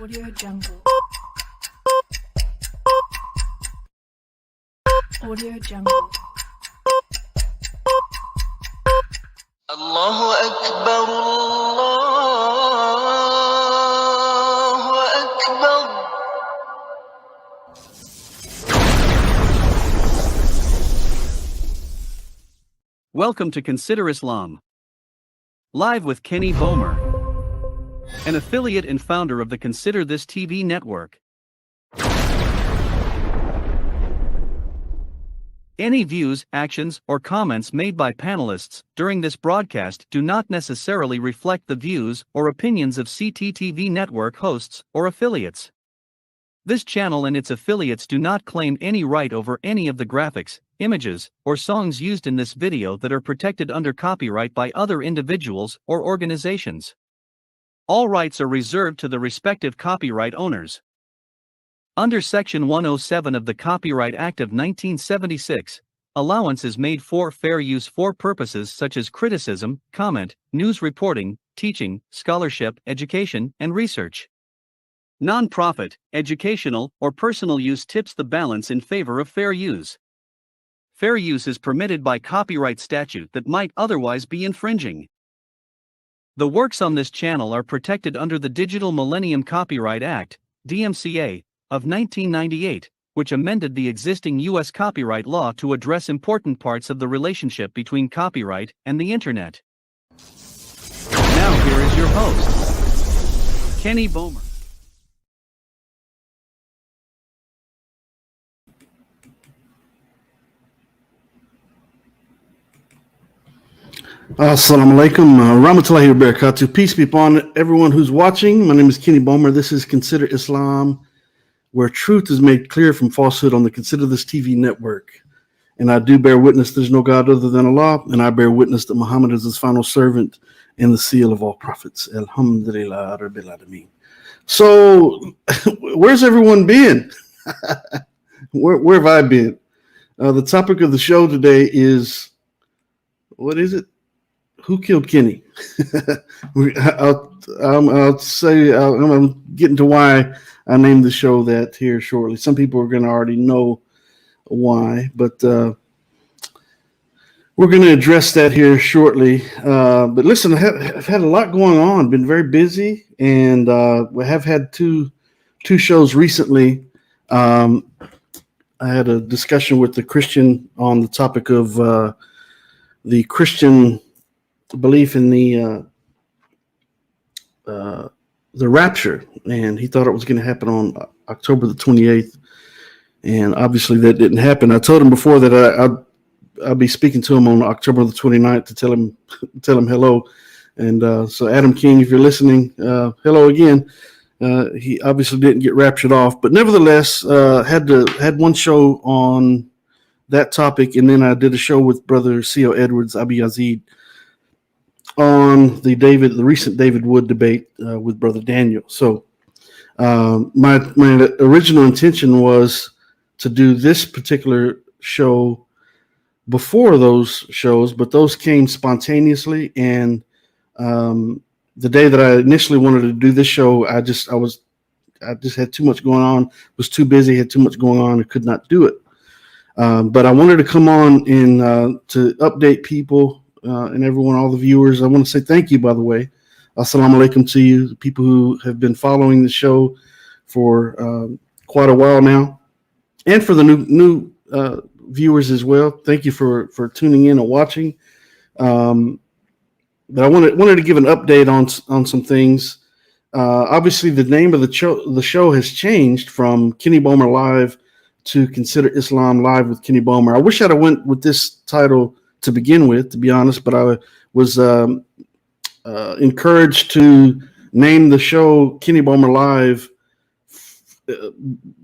Audio Jungle. Audio Jungle. الله أكبر الله أكبر. Welcome to Consider Islam. Live with Kenny Bomer, an affiliate and founder of the Consider This TV network. Any views, actions, or comments made by panelists during this broadcast do not necessarily reflect the views or opinions of CTTV network hosts or affiliates. This channel and its affiliates do not claim any right over any of the graphics, images, or songs used in this video that are protected under copyright by other individuals or organizations. All rights are reserved to the respective copyright owners. Under Section 107 of the Copyright Act of 1976, allowance is made for fair use for purposes such as criticism, comment, news reporting, teaching, scholarship, education, and research. Non-profit, educational, or personal use tips the balance in favor of fair use. Fair use is permitted by copyright statute that might otherwise be infringing. The works on this channel are protected under the Digital Millennium Copyright Act, DMCA, of 1998, which amended the existing U.S. copyright law to address important parts of the relationship between copyright and the Internet. Now here is your host, Kenny Bomer. Assalamu alaikum, rahmatullahi wa barakatuh. Peace be upon everyone who's watching. My name is Kenny Bomer. This is Consider Islam, where truth is made clear from falsehood on the Consider This TV network. And I do bear witness there's no God other than Allah, and I bear witness that Muhammad is his final servant and the seal of all prophets. Alhamdulillah Rabbil Alameen. So, where's everyone been? Where have I been? The topic of the show today is, what is it? Who killed Kenny? I'll say I'm getting to why I named the show that here shortly. Some people are going to already know why, but we're going to address that here shortly. But listen, I've had a lot going on. Been very busy, and we have had two shows recently. I had a discussion with the Christian on the topic of the Christian belief in the rapture, and he thought it was going to happen on October the 28th, and obviously that didn't happen. I told him before that I'll be speaking to him on October the 29th to tell him hello, and so Adam King, if you're listening, hello again. He obviously didn't get raptured off, but nevertheless had one show on that topic, and then I did a show with Brother C.O. Edwards, Abi Yazid, on the recent David Wood debate with Brother Daniel. So my original intention was to do this particular show before those shows, but those came spontaneously. And the day that I initially wanted to do this show, I just had too much going on, was too busy, had too much going on, and could not do it. But I wanted to come on and to update people and everyone, all the viewers. I want to say thank you, by the way. Assalamu alaikum to you, the people who have been following the show for quite a while now, and for the new viewers as well. Thank you for tuning in and watching. But I wanted to give an update on some things. Obviously, the name of the show has changed from Kenny Bomer Live to Consider Islam Live with Kenny Bomer. I wish I'd have went with this title to begin with, to be honest, but I was encouraged to name the show Kenny Bomer Live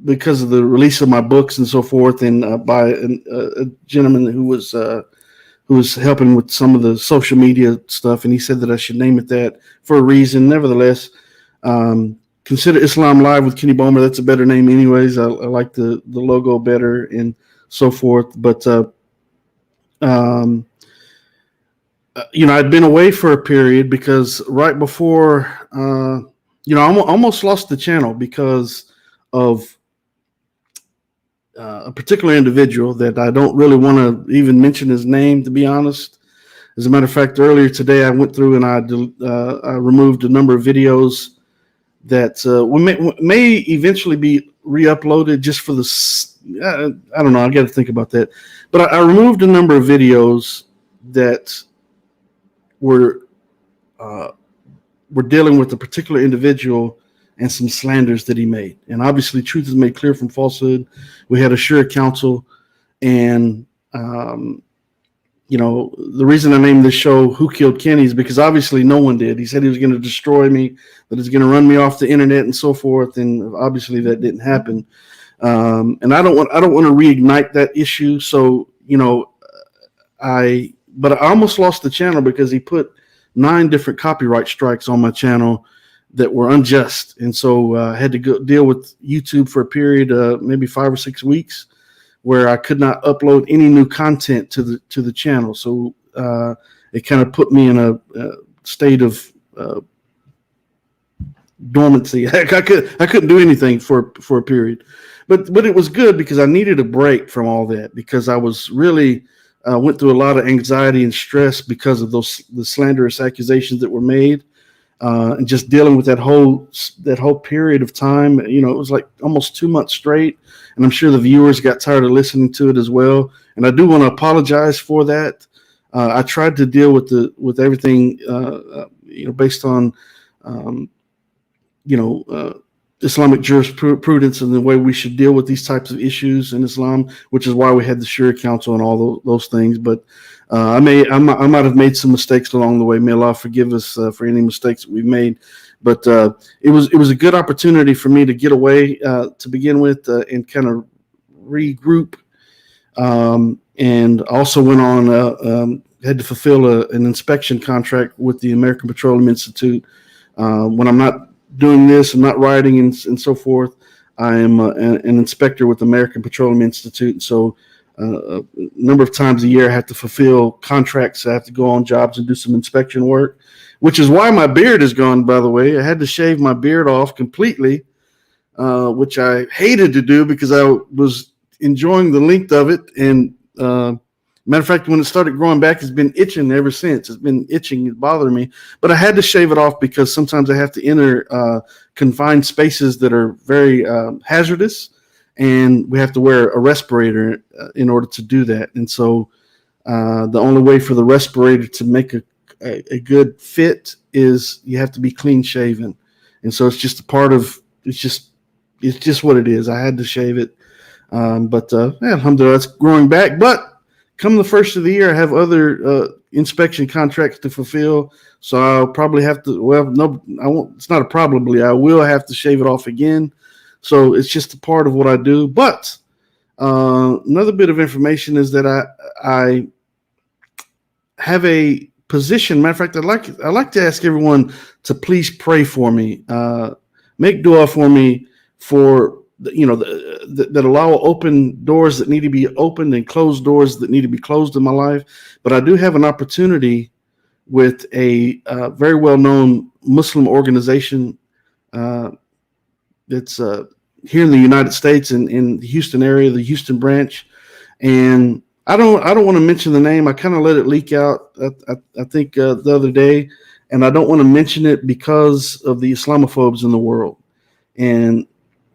because of the release of my books and so forth, and by a gentleman who was helping with some of the social media stuff, and he said that I should name it that for a reason. Nevertheless, Consider Islam Live with Kenny Bomer. That's a better name anyways. I like the logo better and so forth. But, I'd been away for a period because right before I almost lost the channel because of a particular individual that I don't really want to even mention his name, to be honest. As a matter of fact, earlier today I went through and I removed a number of videos that may eventually be re-uploaded just for the. I don't know. I got to think about that. But I removed a number of videos that were dealing with a particular individual and some slanders that he made. And obviously, truth is made clear from falsehood. We had a sure counsel, and the reason I named this show "Who Killed Kenny" is because obviously no one did. He said he was going to destroy me, that he's going to run me off the internet and so forth, and obviously that didn't happen. And I don't want to reignite that issue. So but I almost lost the channel because he put 9 different copyright strikes on my channel that were unjust, and so I had to go deal with YouTube for a period, maybe 5 or 6 weeks, where I could not upload any new content to the channel. So it kind of put me in a state of dormancy. I couldn't do anything for a period, but it was good because I needed a break from all that, because I was really went through a lot of anxiety and stress because of the slanderous accusations that were made, and just dealing with that whole period of time. It was like almost 2 months straight, and I'm sure the viewers got tired of listening to it as well. And I do want to apologize for that. I tried to deal with everything, based on, Islamic jurisprudence and the way we should deal with these types of issues in Islam, which is why we had the Sharia Council and all those things. But I might have made some mistakes along the way. May Allah forgive us for any mistakes that we've made. But it was a good opportunity for me to get away to begin with, and kind of regroup. And also went on, had to fulfill an inspection contract with the American Petroleum Institute. When I'm not doing this, I'm not writing and so forth, I am an inspector with the American Petroleum Institute. So a number of times a year I have to fulfill contracts. I have to go on jobs and do some inspection work, which is why my beard is gone, by the way. I had to shave my beard off completely, which I hated to do because I was enjoying the length of it. And matter of fact, when it started growing back, it's been itching ever since. It's been itching, it's bothering me. But I had to shave it off because sometimes I have to enter confined spaces that are very hazardous, and we have to wear a respirator in order to do that. And so the only way for the respirator to make a good fit is you have to be clean shaven. And so it's just a part of, it's just what it is. I had to shave it. Alhamdulillah, it's growing back. But come the first of the year, I have other inspection contracts to fulfill. So I'll probably have to, well, no, I won't, it's not a probably, I will have to shave it off again. So it's just a part of what I do. But another bit of information is that I have a position. Matter of fact, I'd like to ask everyone to please pray for me. Make dua for me for that Allah will open doors that need to be opened and close doors that need to be closed in my life. But I do have an opportunity with a very well-known Muslim organization that's here in the United States, in the Houston area, the Houston branch. And I don't want to mention the name. I kind of let it leak out, I think the other day, and I don't want to mention it because of the Islamophobes in the world. And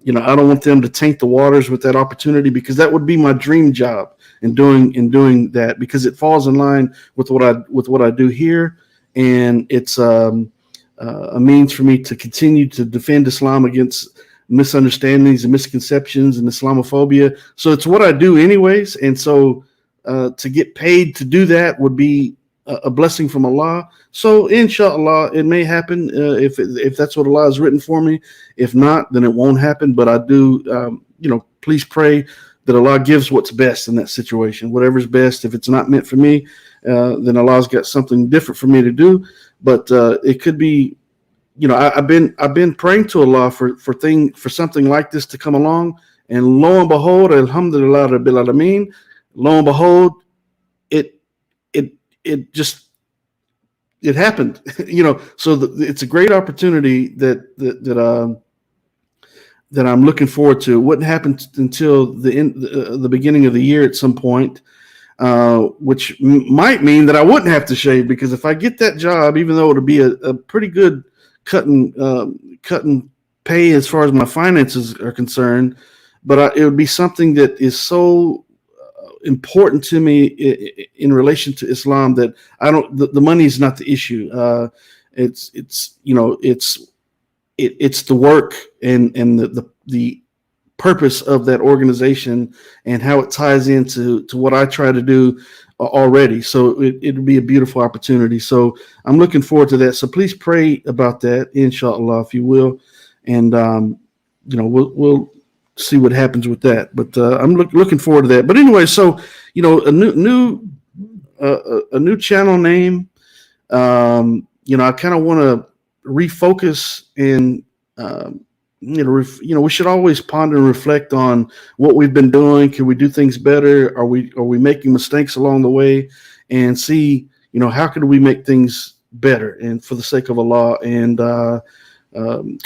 I don't want them to taint the waters with that opportunity, because that would be my dream job in doing that, because it falls in line with what I do here, and it's a means for me to continue to defend Islam against misunderstandings and misconceptions and Islamophobia. So it's what I do anyways, and so to get paid to do that would be a blessing from Allah. So inshallah, it may happen if that's what Allah has written for me. If not, then it won't happen. But I do, please pray that Allah gives what's best in that situation. Whatever's best. If it's not meant for me, then Allah's got something different for me to do. But it could be, I've been praying to Allah for something like this to come along, and lo and behold, alhamdulillah rabbil alameen, lo and behold, it just it happened. So it's a great opportunity that I'm looking forward to. It wouldn't happen until the beginning of the year at some point, which might mean that I wouldn't have to shave, because if I get that job, even though it'll be a pretty good cutting pay as far as my finances are concerned, but it would be something that is so important to me in relation to Islam that I don't. The money is not the issue. It's the work and the purpose of that organization and how it ties into what I try to do already. So it'll be a beautiful opportunity. So I'm looking forward to that. So please pray about that, inshallah, if you will. And, we'll see what happens with that. But I'm looking forward to that. But anyway, so, a new channel name. I kind of want to refocus and we should always ponder and reflect on what we've been doing. Can we do things better? Are we making mistakes along the way? And see, how can we make things better and for the sake of Allah? And so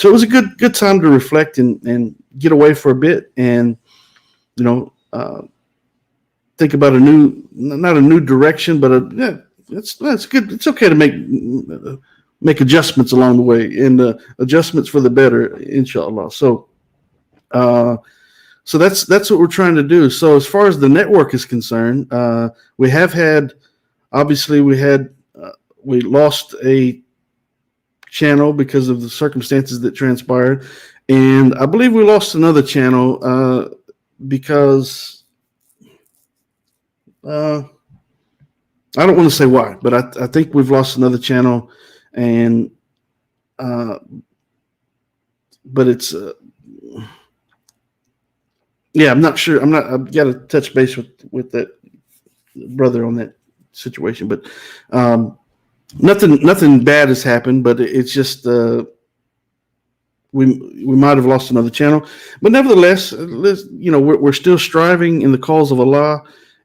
it was a good time to reflect and get away for a bit and think about not a new direction, but that's good. It's okay to make adjustments along the way, and adjustments for the better, inshallah. So that's what we're trying to do. So as far as the network is concerned, we lost a channel because of the circumstances that transpired, and I believe we lost another channel because I don't want to say why, but I think we've lost another channel. And but it's I'm not sure. I've got to touch base with that brother on that situation, but nothing bad has happened, but it's just we might have lost another channel, but nevertheless, we're still striving in the cause of Allah,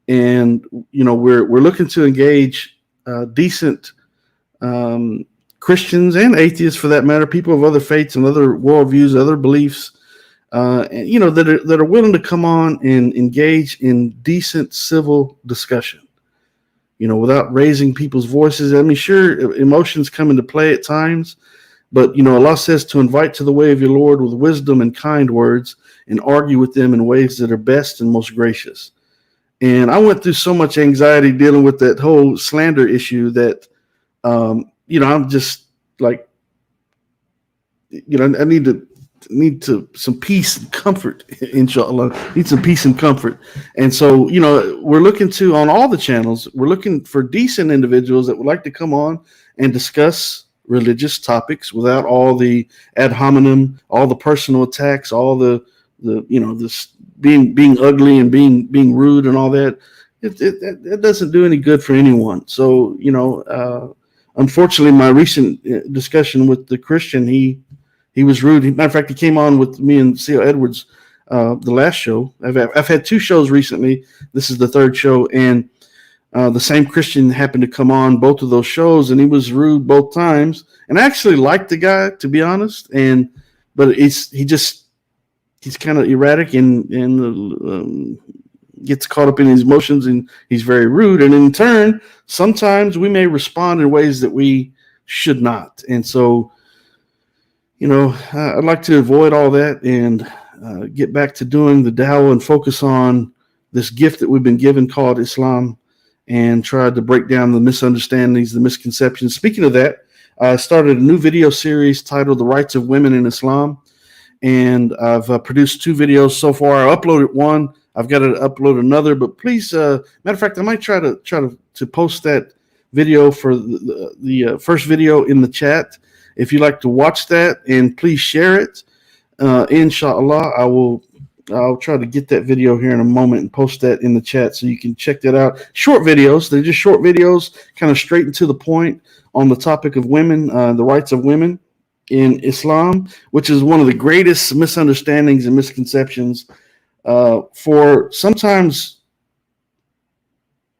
and we're looking to engage decent Christians and atheists, for that matter, people of other faiths and other worldviews, other beliefs, that are willing to come on and engage in decent civil discussion, without raising people's voices. I mean, sure, emotions come into play at times, but Allah says to invite to the way of your Lord with wisdom and kind words, and argue with them in ways that are best and most gracious. And I went through so much anxiety dealing with that whole slander issue that I'm just like, I need some peace and comfort, inshallah. Need some peace and comfort. And so, we're looking on all the channels, we're looking for decent individuals that would like to come on and discuss religious topics without all the ad hominem, all the personal attacks, all the this being ugly and being rude and all that. It doesn't do any good for anyone. So, unfortunately, my recent discussion with the Christian, he was rude. Matter of fact, he came on with me and C.O. Edwards the last show. I've had two shows recently. This is the third show, and the same Christian happened to come on both of those shows, and he was rude both times. And I actually liked the guy, to be honest. But he's kind of erratic and gets caught up in his emotions, and he's very rude. And in turn, sometimes we may respond in ways that we should not. And so, I'd like to avoid all that and get back to doing the dawah and focus on this gift that we've been given called Islam, and try to break down the misunderstandings, the misconceptions. Speaking of that, I started a new video series titled The Rights of Women in Islam. And I've produced 2 videos so far. I uploaded one. I've got to upload another, but please, matter of fact, I might try to post that video for the first video in the chat. If you'd like to watch that, and please share it, inshallah, I'll try to get that video here in a moment and post that in the chat so you can check that out. Short videos. They're just short videos, kind of straight and to the point on the topic of women, the rights of women in Islam, which is one of the greatest misunderstandings and misconceptions for sometimes,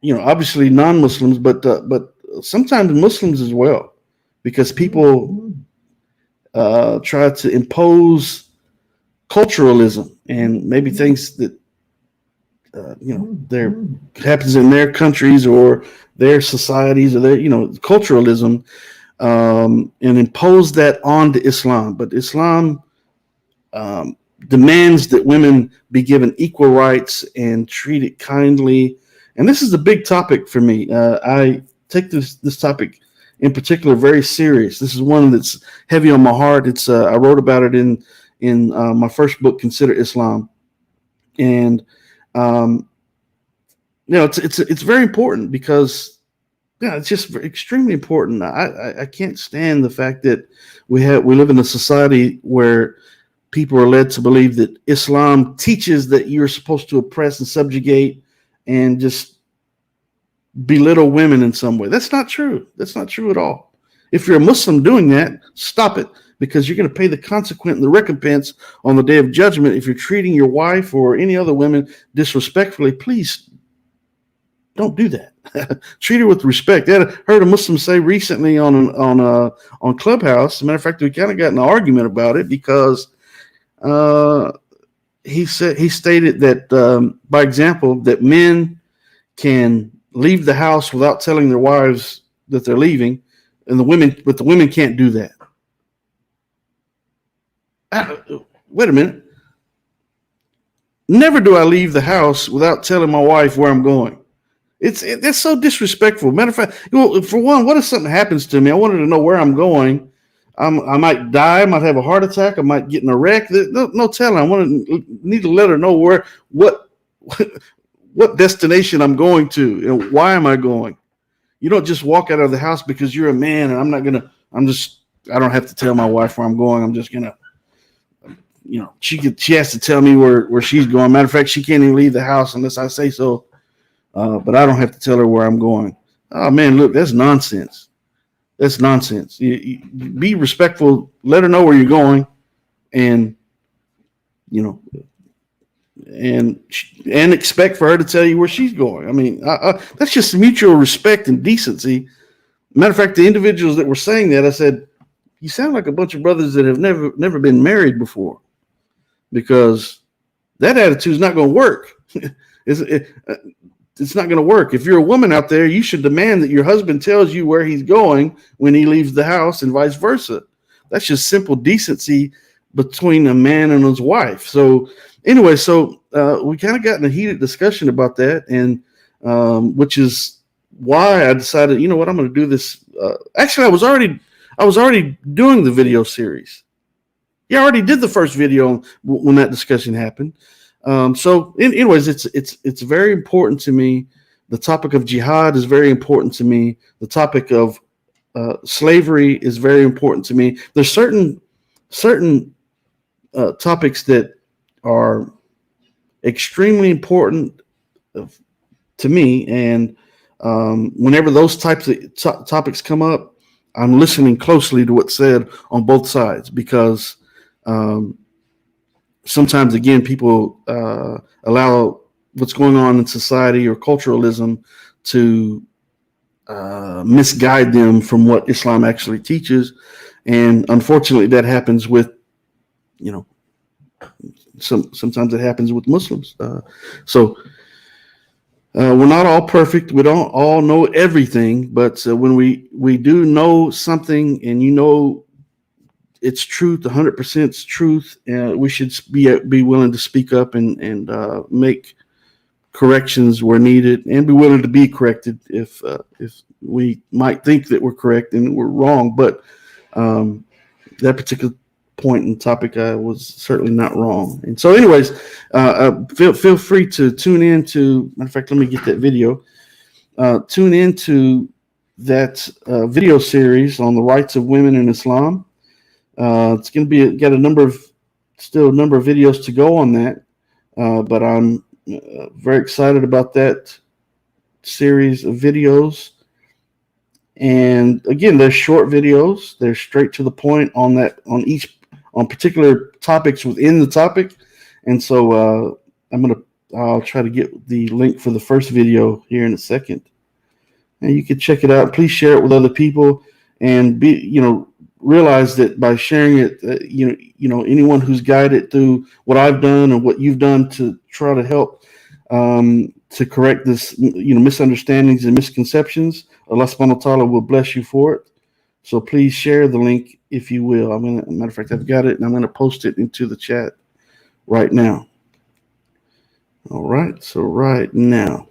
obviously non-Muslims, but sometimes Muslims as well, because people try to impose culturalism and maybe things that there happens in their countries or their societies or their culturalism, and impose that onto Islam. But Islam demands that women be given equal rights and treated kindly. And this is a big topic for me. I take this topic in particular very serious. This is one that's heavy on my heart. It's I wrote about it in my first book, Consider Islam, and it's very important because it's just extremely important. I can't stand the fact that we live in a society where people are led to believe that Islam teaches that you're supposed to oppress and subjugate and just belittle women in some way. That's not true. That's not true at all. If you're a Muslim doing that, stop it, because you're going to pay the consequence and the recompense on the day of judgment. If you're treating your wife or any other women disrespectfully, please don't do that. Treat her with respect. I heard a Muslim say recently on Clubhouse. As a matter of fact, we kind of got in an argument about it because he stated that by example that men can leave the house without telling their wives that they're leaving, and the women can't do that. Wait a minute. Never do I leave the house without telling my wife where I'm going. That's so disrespectful. Matter of fact, for one, what if something happens to me? I wanted to know where I'm going. I might die. I might have a heart attack. I might get in a wreck. No telling. I need to let her know what destination I'm going to and why am I going. You don't just walk out of the house because you're a man and I don't have to tell my wife where I'm going. I'm just gonna, she has to tell me where she's going. Matter of fact, she can't even leave the house unless I say so. But I don't have to tell her where I'm going. Oh man, look, that's nonsense. That's nonsense. You be respectful. Let her know where you're going, and and expect for her to tell you where she's going. I mean, that's just mutual respect and decency. Matter of fact, the individuals that were saying that, I said, you sound like a bunch of brothers that have never been married before, because that attitude is not going to work. It's not going to work. If you're a woman out there, you should demand that your husband tells you where he's going when he leaves the house and vice versa. That's just simple decency between a man and his wife. So anyway, we kind of got in a heated discussion about that, and which is why I decided, you know what, I'm going to do this. Actually, I was already doing the video series. Yeah, I already did the first video when that discussion happened. Anyways, it's very important to me. The topic of jihad is very important to me. The topic of slavery is very important to me. There's certain topics that are extremely important to me, and whenever those types of topics come up, I'm listening closely to what's said on both sides, because sometimes, again, people allow what's going on in society or culturalism to misguide them from what Islam actually teaches. And unfortunately, that happens with, sometimes it happens with Muslims. We're not all perfect. We don't all know everything, but when we do know something, and it's truth, 100% truth, we should be willing to speak up and make corrections where needed, and be willing to be corrected if we might think that we're correct and we're wrong. But that particular point and topic, I was certainly not wrong. And so, anyways, feel free to tune in to. Matter of fact, let me get that video. Tune into that video series on the rights of women in Islam. It's going to got a number of videos to go on that, but I'm very excited about that series of videos. And again, they're short videos. They're straight to the point on particular topics within the topic. And so I'll try to get the link for the first video here in a second. and you can check it out. Please share it with other people, and realize that by sharing it, anyone who's guided through what I've done and what you've done to try to help to correct this, misunderstandings and misconceptions, Allah subhanahu wa ta'ala will bless you for it. So please share the link if you will. Matter of fact, I've got it and I'm going to post it into the chat right now. All right. So right now.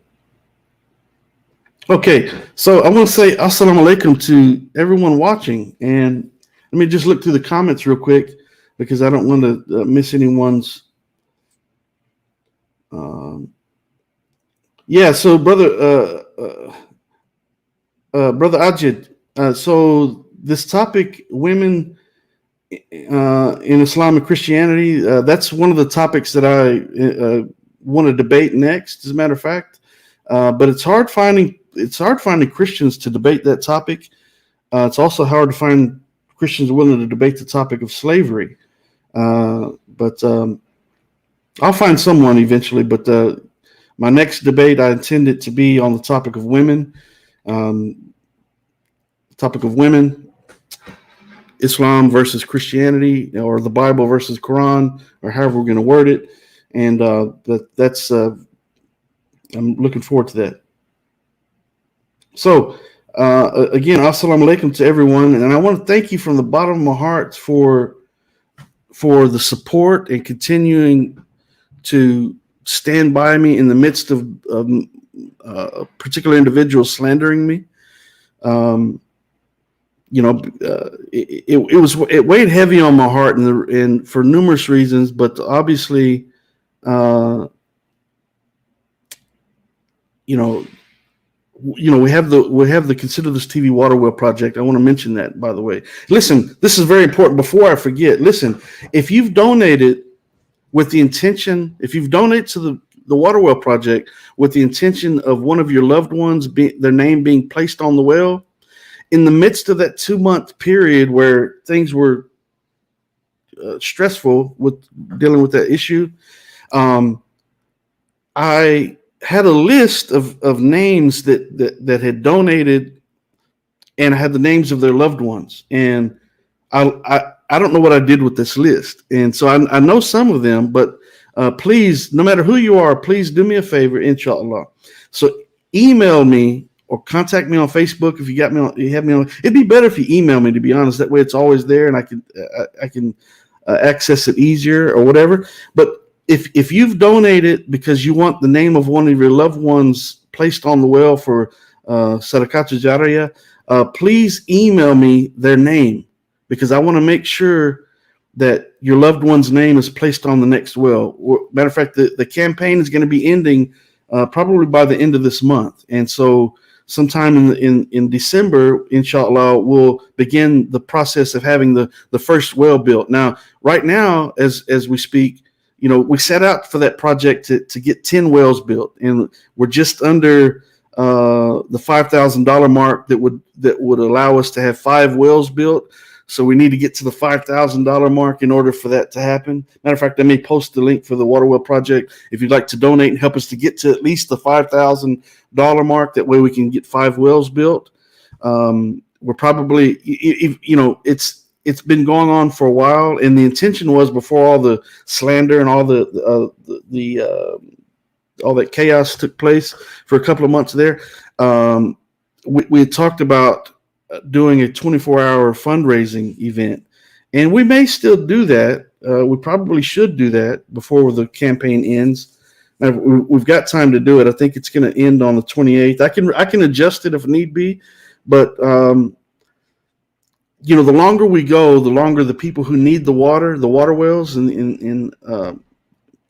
Okay. So I want to say assalamu alaikum to everyone watching, and let me just look through the comments real quick because I don't want to miss anyone's. So brother Ajid, so this topic, women in Islam and Christianity, that's one of the topics that I want to debate next, as a matter of fact. But it's hard finding Christians to debate that topic. It's also hard to find Christians willing to debate the topic of slavery. But I'll find someone eventually. But my next debate, I intend it to be on the topic of women. Islam versus Christianity, or the Bible versus Quran, or however we're going to word it. And that's I'm looking forward to that. So again, assalamu alaikum to everyone, and I want to thank you from the bottom of my heart for the support and continuing to stand by me in the midst of a particular individual slandering me. It weighed heavy on my heart, and for numerous reasons, but obviously, we have the Consider This TV water well project. I want to mention that, by the way. Listen, this is very important. Before I forget, listen, if you've donated with the intention, if you've donated to the water well project with the intention of one of your loved ones, their name being placed on the well, in the midst of that 2-month period where things were stressful with dealing with that issue, I had a list of names that had donated, and I had the names of their loved ones. And I don't know what I did with this list. And so I know some of them, but please, no matter who you are, please do me a favor, inshallah. So email me or contact me on Facebook if you have me on. It'd be better if you email me, to be honest. That way it's always there and I can access it easier or whatever. But if you've donated because you want the name of one of your loved ones placed on the well for Sadaqat Jariyah, please email me their name, because I want to make sure that your loved one's name is placed on the next well. Matter of fact, the campaign is going to be ending probably by the end of this month. And so sometime in December, inshallah, we'll begin the process of having the first well built. Now, right now, as we speak, we set out for that project to get 10 wells built, and we're just under the $5,000 mark that would allow us to have 5 wells built. So we need to get to the $5,000 mark in order for that to happen. Matter of fact, I may post the link for the water well project if you'd like to donate and help us to get to at least the $5,000 mark. That way we can get 5 wells built. We're probably, it's been going on for a while, and the intention was, before all the slander and all all that chaos took place for a couple of months there, we had talked about doing a 24-hour fundraising event, and we may still do that. We probably should do that before the campaign ends. Now, we've got time to do it. I think it's going to end on the 28th. I can adjust it if need be, but the longer we go, the longer the people who need the water wells, and the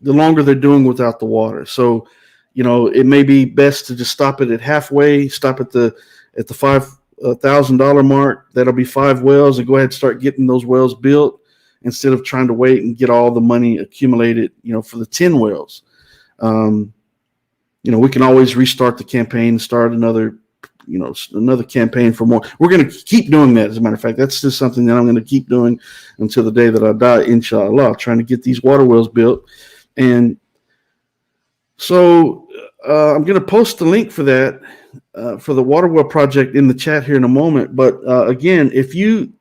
longer they're doing without the water. So, it may be best to just stop it at halfway, stop at the $5,000 mark. That'll be 5 wells, and go ahead and start getting those wells built instead of trying to wait and get all the money accumulated, for the 10 wells. We can always restart the campaign, start another campaign for more. We're going to keep doing that. As a matter of fact, that's just something that I'm going to keep doing until the day that I die, inshallah, trying to get these water wells built. And so I'm going to post the link for that for the water well project in the chat here in a moment. But again, if you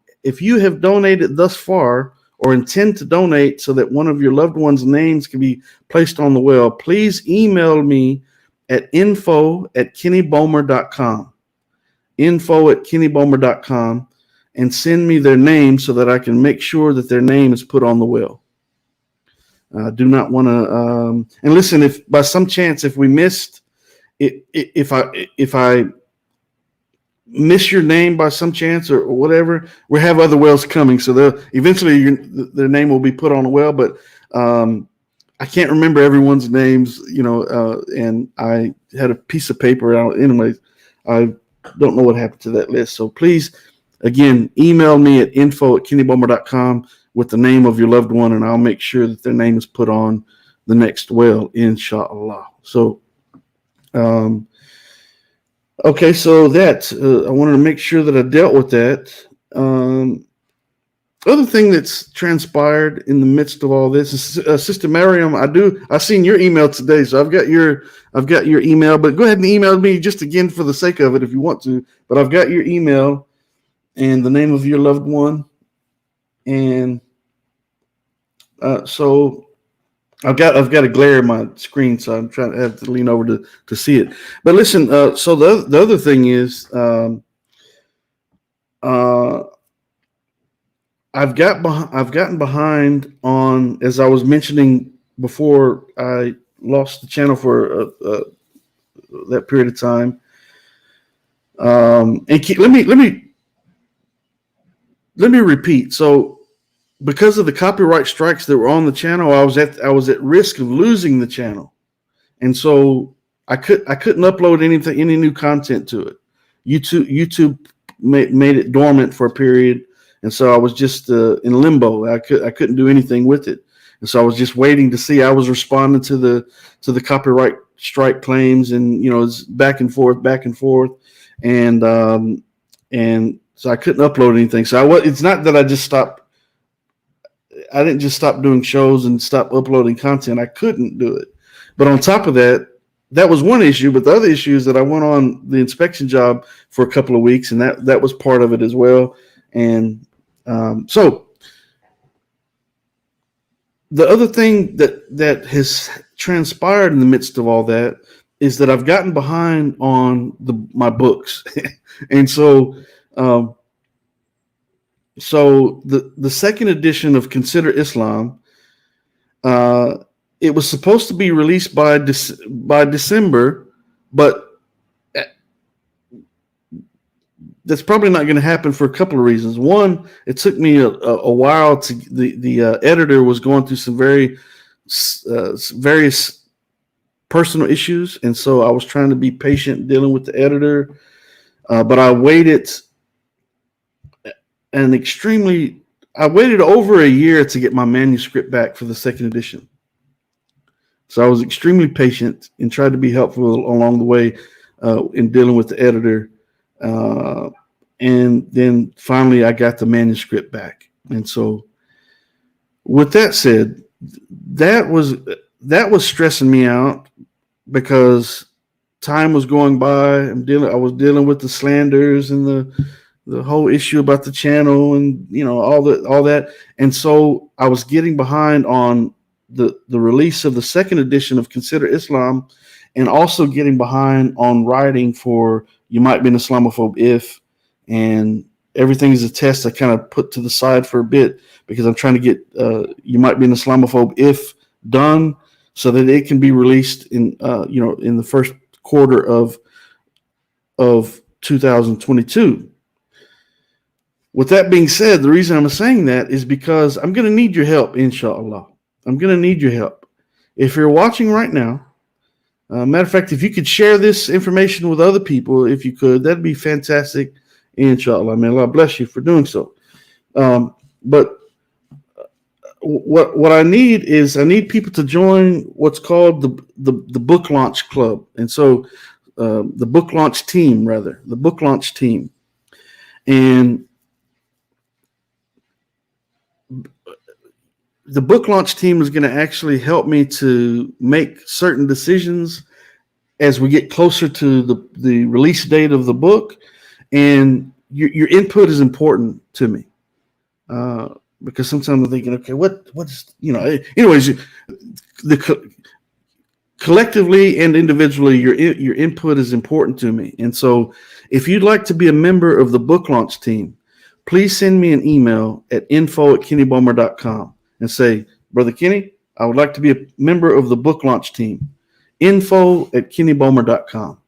have donated thus far or intend to donate so that one of your loved ones' names can be placed on the well, please email me at info@kennybomer.com. info@kennybomer.com, and send me their name so that I can make sure that their name is put on the well. I do not want to. And listen, if by some chance if we missed, if I miss your name by some chance or whatever, we have other wells coming, so they'll eventually their name will be put on a well. But I can't remember everyone's names, and I had a piece of paper out. Anyways, I don't know what happened to that list. So please, again, email me at info@kennybomer.com with the name of your loved one, and I'll make sure that their name is put on the next well, inshallah. So, okay, so that I wanted to make sure that I dealt with that. Other thing that's transpired in the midst of all this is, Sister Miriam, I seen your email today, so I've got your email. But go ahead and email me just again for the sake of it if you want to. But I've got your email and the name of your loved one, and so I've got a glare in my screen, so I'm trying to have to lean over to see it. But listen, so the other thing is, I've gotten behind on, as I was mentioning before I lost the channel for that period of time. And let me repeat. So, because of the copyright strikes that were on the channel, I was at risk of losing the channel, and so I couldn't upload any new content to it. YouTube made it dormant for a period. And so I was just in limbo. I couldn't do anything with it, and so I was just waiting to see. I was responding to the copyright strike claims, and it's back and forth, and so I couldn't upload anything. So it's not that I just stopped. I didn't just stop doing shows and stop uploading content. I couldn't do it. But on top of that, that was one issue. But the other issue is that I went on the inspection job for a couple of weeks, and that was part of it as well. And so the other thing that has transpired in the midst of all that is that I've gotten behind on my books. And so the second edition of Consider Islam, it was supposed to be released by December, but that's probably not going to happen for a couple of reasons. One, it took me a while to the editor was going through some various personal issues, and so I was trying to be patient dealing with the editor. But I waited over a year to get my manuscript back for the second edition. So I was extremely patient and tried to be helpful along the way in dealing with the editor. And then finally I got the manuscript back. And so with that said, that was stressing me out because time was going by. I was dealing with the slanders and the whole issue about the channel and all that. And so I was getting behind on the release of the second edition of Consider Islam, and also getting behind on writing for You Might Be an Islamophobe If, and Everything is a Test I kind of put to the side for a bit because I'm trying to get You Might Be an Islamophobe If done so that it can be released in in the first quarter of 2022. With that being said, the reason I'm saying that is because I'm going to need your help, inshallah. I'm going to need your help. If you're watching right now, matter of fact, if you could share this information with other people, if you could, that'd be fantastic. Inshallah, may Allah bless you for doing so. But what I need is people to join what's called the book launch club, and so the book launch team, and the book launch team is going to actually help me to make certain decisions as we get closer to the release date of the book, and your input is important to me. Because sometimes I'm thinking, okay, what's anyways, collectively and individually, your input is important to me. And so, if you'd like to be a member of the book launch team, please send me an email at info@kennybomer.com and say, Brother Kenny, I would like to be a member of the book launch team. info@kennybomer.com.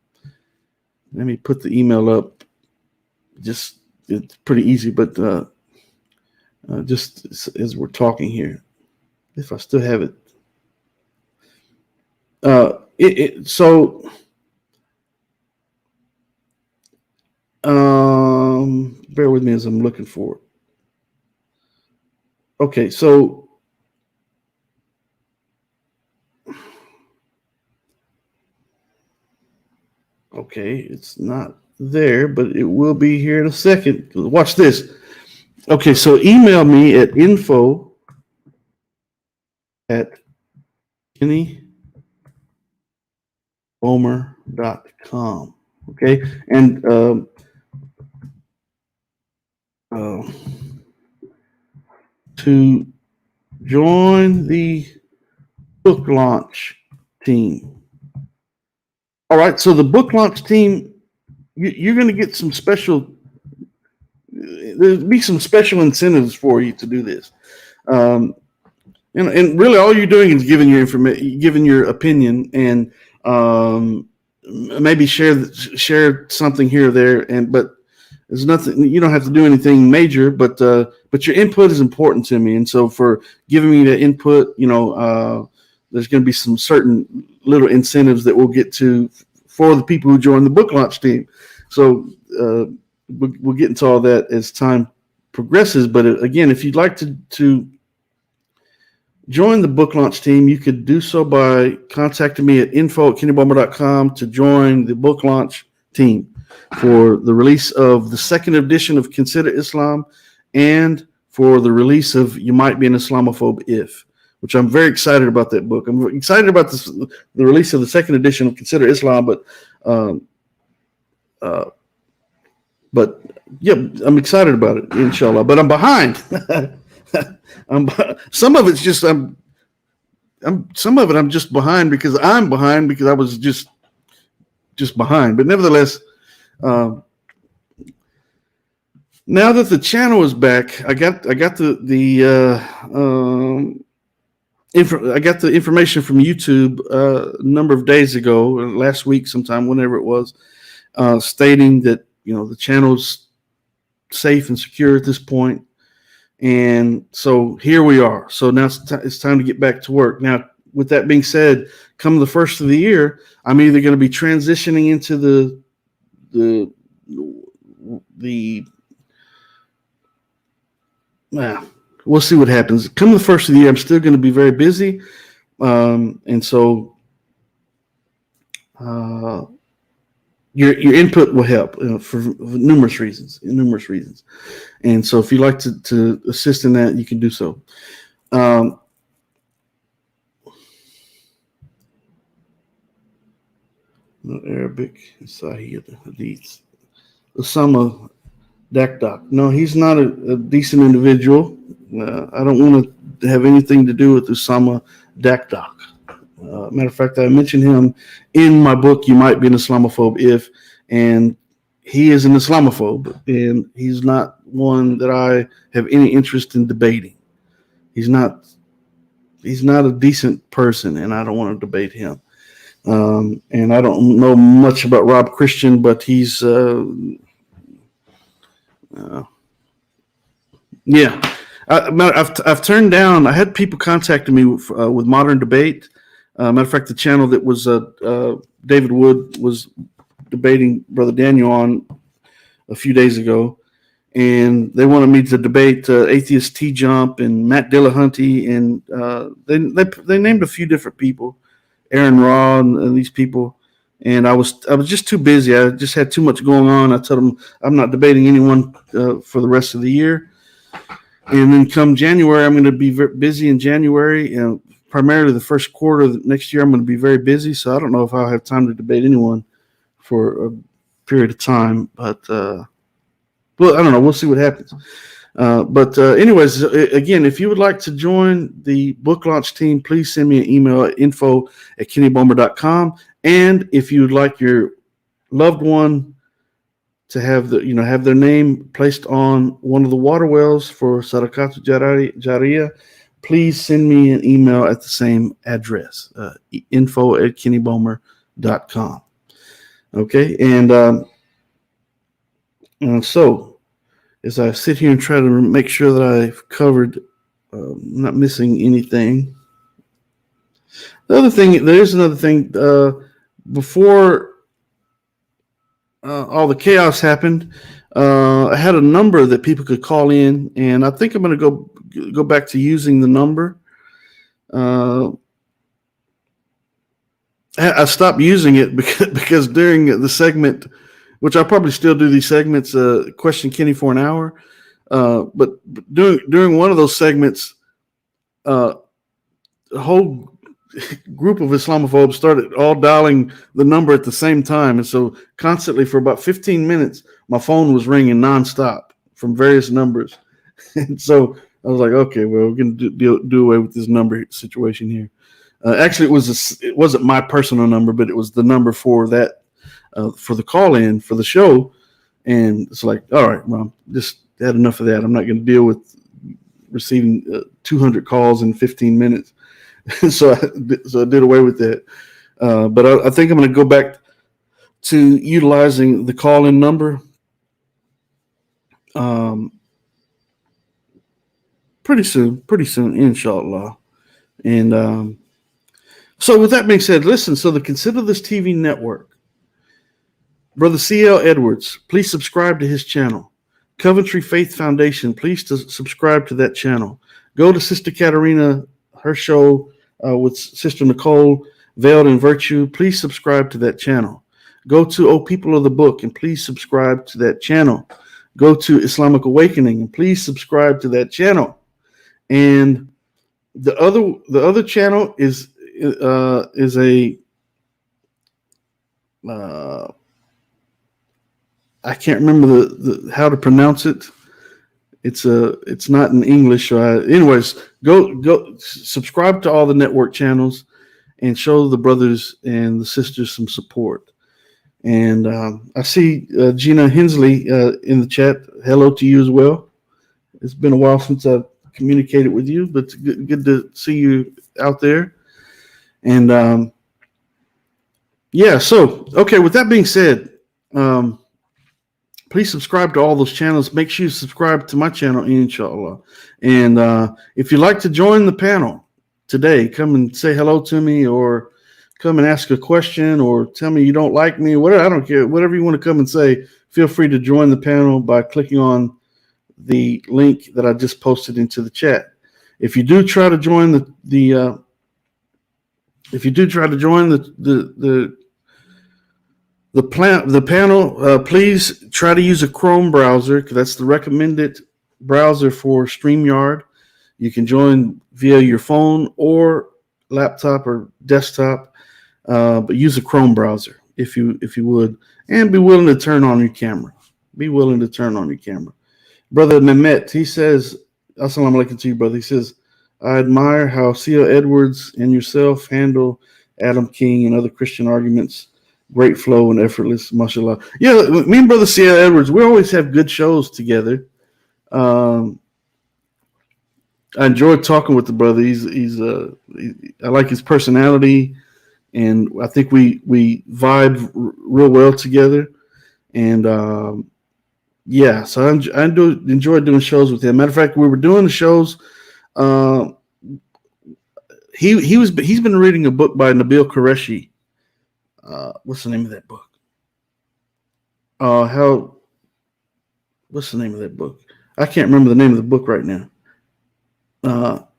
Let me put the email up. It's pretty easy, but just as we're talking here, if I still have it. Bear with me as I'm looking for it. Okay, so it's not there, but it will be here in a second. Watch this. Okay, so email me at info@kennybomer.com. Okay, and to join the book launch team. All right, so the book launch team, you're going to get some special. There'll be some special incentives for you to do this, and really all you're doing is giving your information, giving your opinion, and maybe share something here or there. But there's nothing. You don't have to do anything major, but your input is important to me, and so for giving me the input, there's going to be some certain little incentives that we'll get to for the people who join the book launch team. So we'll get into all that as time progresses. But again, if you'd like to join the book launch team, you could do so by contacting me at info@kennybomer.com to join the book launch team for the release of the second edition of Consider Islam and for the release of You Might Be an Islamophobe If, which I'm very excited about that book. I'm excited about the release of the second edition of Consider Islam, but yeah, I'm excited about it, inshallah. But I'm behind. Some of it's just some of it I'm just behind because I was just behind. But nevertheless, now that the channel is back, I got the information from YouTube a number of days ago, last week sometime, whenever it was, stating that the channel's safe and secure at this point. And so here we are. So now it's time to get back to work. Now, with that being said, come the first of the year, I'm either going to be transitioning into we'll see what happens. Come the first of the year, I'm still going to be very busy. And so your input will help for numerous reasons. And so if you'd like to assist in that, you can do so. Arabic, Sahih, Hadith. Osama Dakdak. No, he's not a decent individual. I don't want to have anything to do with Osama Dakdak. Matter of fact, I mentioned him in my book, You Might Be an Islamophobe If, and he is an Islamophobe, and he's not one that I have any interest in debating. He's not a decent person, and I don't want to debate him. And I don't know much about Rob Christian, but he's I've turned down. I had people contacting me with Modern Debate. Matter of fact, the channel that was David Wood was debating Brother Daniel on a few days ago, and they wanted me to debate Atheist T-Jump and Matt Dillahunty, and they named a few different people, Aaron Raw and these people. And I was just too busy. I just had too much going on. I told them I'm not debating anyone for the rest of the year. And then come January, I'm going to be very busy in January, primarily the first quarter of next year, I'm going to be very busy. So I don't know if I'll have time to debate anyone for a period of time. But, well, I don't know. We'll see what happens. Anyways, again, if you would like to join the book launch team, please send me an email at info@kennybomer.com. And if you would like your loved one to have have their name placed on one of the water wells for Sadaqatu Jariyah, please send me an email at the same address, info@kennybomer.com. Okay, and so as I sit here and try to make sure that I've covered, not missing anything. There's another thing. Before all the chaos happened, I had a number that people could call in, and I think I'm going to go back to using the number. I stopped using it because during the segment, which I probably still do these segments, question Kenny for an hour. But during one of those segments, a whole group of Islamophobes started all dialing the number at the same time. And so constantly for about 15 minutes, my phone was ringing nonstop from various numbers. And so I was like, okay, well, we're going to do away with this number situation here. Actually, it wasn't my personal number, but it was the number for that, for the call-in for the show. And it's like, all right, well, just had enough of that. I'm not going to deal with receiving 200 calls in 15 minutes. so I did away with that. But I think I'm going to go back to utilizing the call-in number pretty soon, inshallah. And so with that being said, listen, so the Consider This TV network, Brother C.L. Edwards, please subscribe to his channel. Coventry Faith Foundation, please subscribe to that channel. Go to Sister Katarina, her show with Sister Nicole, Veiled in Virtue. Please subscribe to that channel. Go to O People of the Book, and please subscribe to that channel. Go to Islamic Awakening, and please subscribe to that channel. And the other channel is a I can't remember the how to pronounce it. It's not in English. Anyways, go subscribe to all the network channels and show the brothers and the sisters some support. And I see Gina Hensley in the chat. Hello to you as well. It's been a while since I've communicated with you, but it's good to see you out there. And yeah, so okay, with that being said, please subscribe to all those channels. Make sure you subscribe to my channel, inshallah. And if you'd like to join the panel today, come and say hello to me, or come and ask a question, or tell me you don't like me, whatever. I don't care. Whatever you want to come and say, feel free to join the panel by clicking on the link that I just posted into the chat. If you do try to join the panel, please try to use a Chrome browser, because that's the recommended browser for StreamYard. You can join via your phone or laptop or desktop, but use a Chrome browser if you would, and be willing to turn on your camera. Brother Mehmet, he says, Assalamu alaikum to you, brother. He says, I admire how C.L. Edwards and yourself handle Adam King and other Christian arguments. Great flow and effortless, mashallah. Yeah, me and Brother C.L. Edwards, we always have good shows together. I enjoyed talking with the brother. I like his personality, and I think we vibe real well together. And yeah, so I enjoy doing shows with him. Matter of fact, we were doing the shows. He's been reading a book by Nabil Qureshi. What's the name of that book? What's the name of that book? I can't remember the name of the book right now. How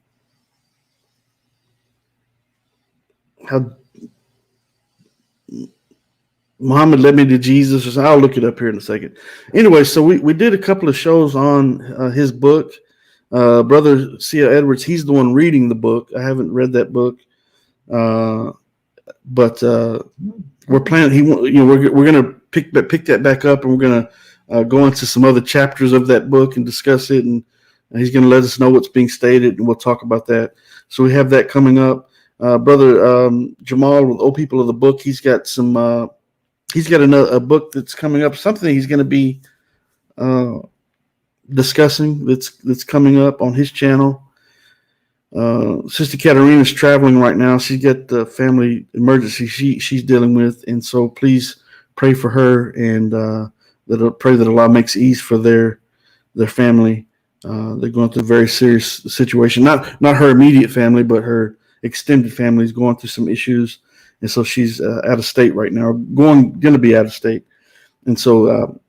Muhammad led me to Jesus, or something. I'll look it up here in a second. Anyway, so we did a couple of shows on his book. Brother C.L. Edwards, he's the one reading the book. I haven't read that book, but we're planning. We're going to pick that back up, and we're going to go into some other chapters of that book and discuss it. And he's going to let us know what's being stated, and we'll talk about that. So we have that coming up. Brother Jamal with Old People of the Book, he's got some. He's got a book that's coming up. Something he's going to be discussing that's coming up on his channel. Sister Katarina's traveling right now. She's got the family emergency she's dealing with, and so please pray for her and pray that Allah makes ease for their family. They're going through a very serious situation. Not her immediate family, but her extended family is going through some issues, and so she's out of state right now. Going to be out of state, and so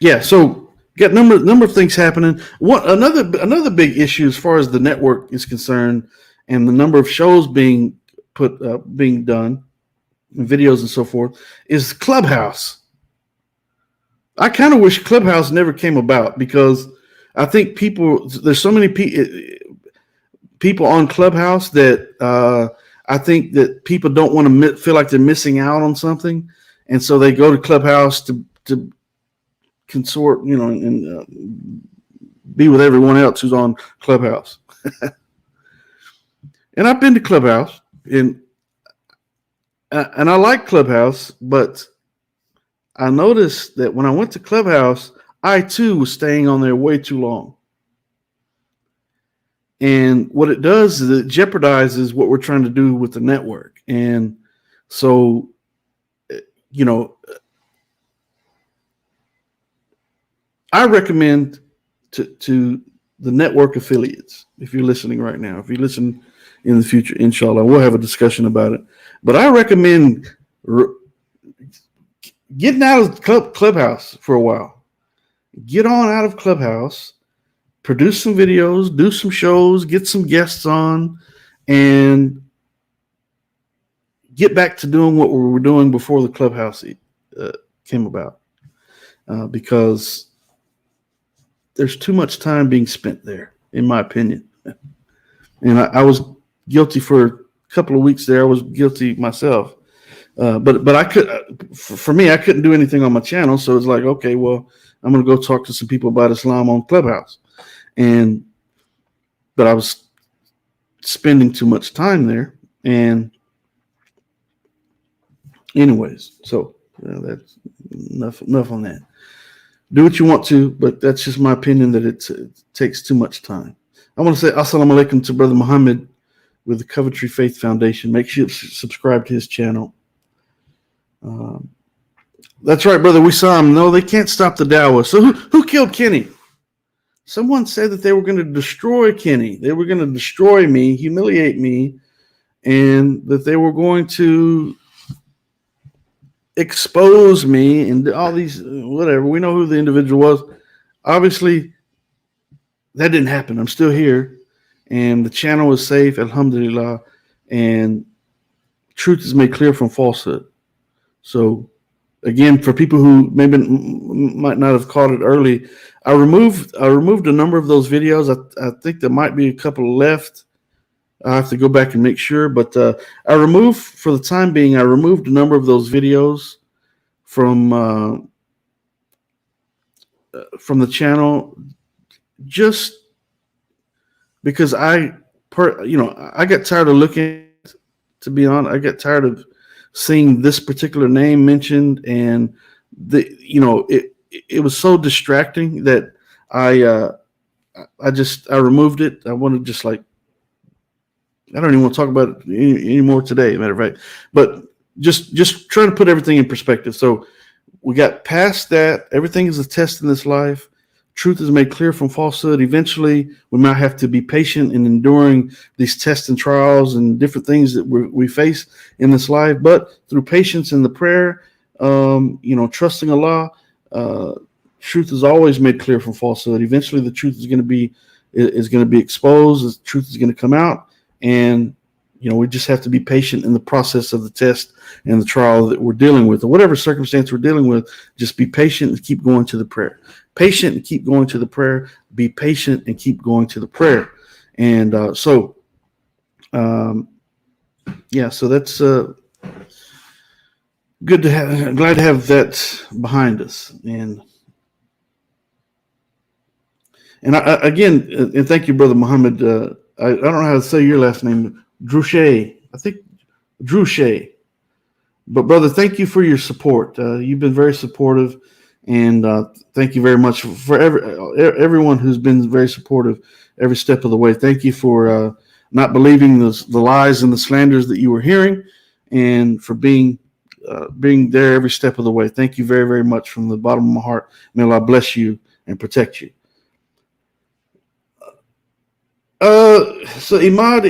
yeah. So got number of things happening. Another big issue as far as the network is concerned, and the number of shows being done, and videos and so forth, is Clubhouse. I kind of wish Clubhouse never came about, because I think there's so many people on Clubhouse that I think that people don't want to feel like they're missing out on something, and so they go to Clubhouse to consort, and be with everyone else who's on Clubhouse. And I've been to Clubhouse, and I like Clubhouse, but I noticed that when I went to Clubhouse, I too was staying on there way too long. And what it does is it jeopardizes what we're trying to do with the network. And so, I recommend to the network affiliates, if you're listening right now, if you listen in the future, inshallah, we'll have a discussion about it. But I recommend getting out of Clubhouse for a while. Get on out of Clubhouse, produce some videos, do some shows, get some guests on, and get back to doing what we were doing before the Clubhouse came about. Because there's too much time being spent there, in my opinion. And I was guilty for a couple of weeks there. I was guilty myself. But I for me, I couldn't do anything on my channel. So it's like, okay, well, I'm going to go talk to some people about Islam on Clubhouse. But I was spending too much time there. And anyways, so that's enough on that. Do what you want to, but that's just my opinion, that it takes too much time. I want to say assalamu alaikum to Brother Muhammad with the Coventry Faith Foundation. Make sure you subscribe to his channel. That's right, Brother Wissam. No, they can't stop the Dawah. So who killed Kenny? Someone said that they were going to destroy Kenny. They were going to destroy me, humiliate me, and that they were going to expose me and all these, whatever. We know who the individual was. Obviously, that didn't happen. I'm still here, and the channel is safe, alhamdulillah, and truth is made clear from falsehood. So, again, for people who maybe might not have caught it early, I removed a number of those videos. I think there might be a couple left. I have to go back and make sure, but I removed, for the time being, a number of those videos from the channel, just because I got tired of looking. To be honest, I got tired of seeing this particular name mentioned, and it was so distracting that I removed it. I wanted just like, I don't even want to talk about it anymore today, matter of fact, but just trying to put everything in perspective. So we got past that. Everything is a test in this life. Truth is made clear from falsehood. Eventually, we might have to be patient in enduring these tests and trials and different things that we face in this life. But through patience in the prayer, trusting Allah, truth is always made clear from falsehood. Eventually, the truth is going to be exposed. The truth is going to come out, and we just have to be patient in the process of the test and the trial that we're dealing with, or whatever circumstance we're dealing with. Just be patient and keep going to the prayer. patient and keep going to the prayer. Be patient and keep going to the prayer. And so that's good to have. Glad to have that behind us. And again, and thank you, Brother Muhammad. I don't know how to say your last name, Druche. I think Druche. But brother, thank you for your support. You've been very supportive, and thank you very much for everyone who's been very supportive every step of the way. Thank you for not believing the lies and the slanders that you were hearing, and for being there every step of the way. Thank you very, very much from the bottom of my heart. May Allah bless you and protect you. So Imad,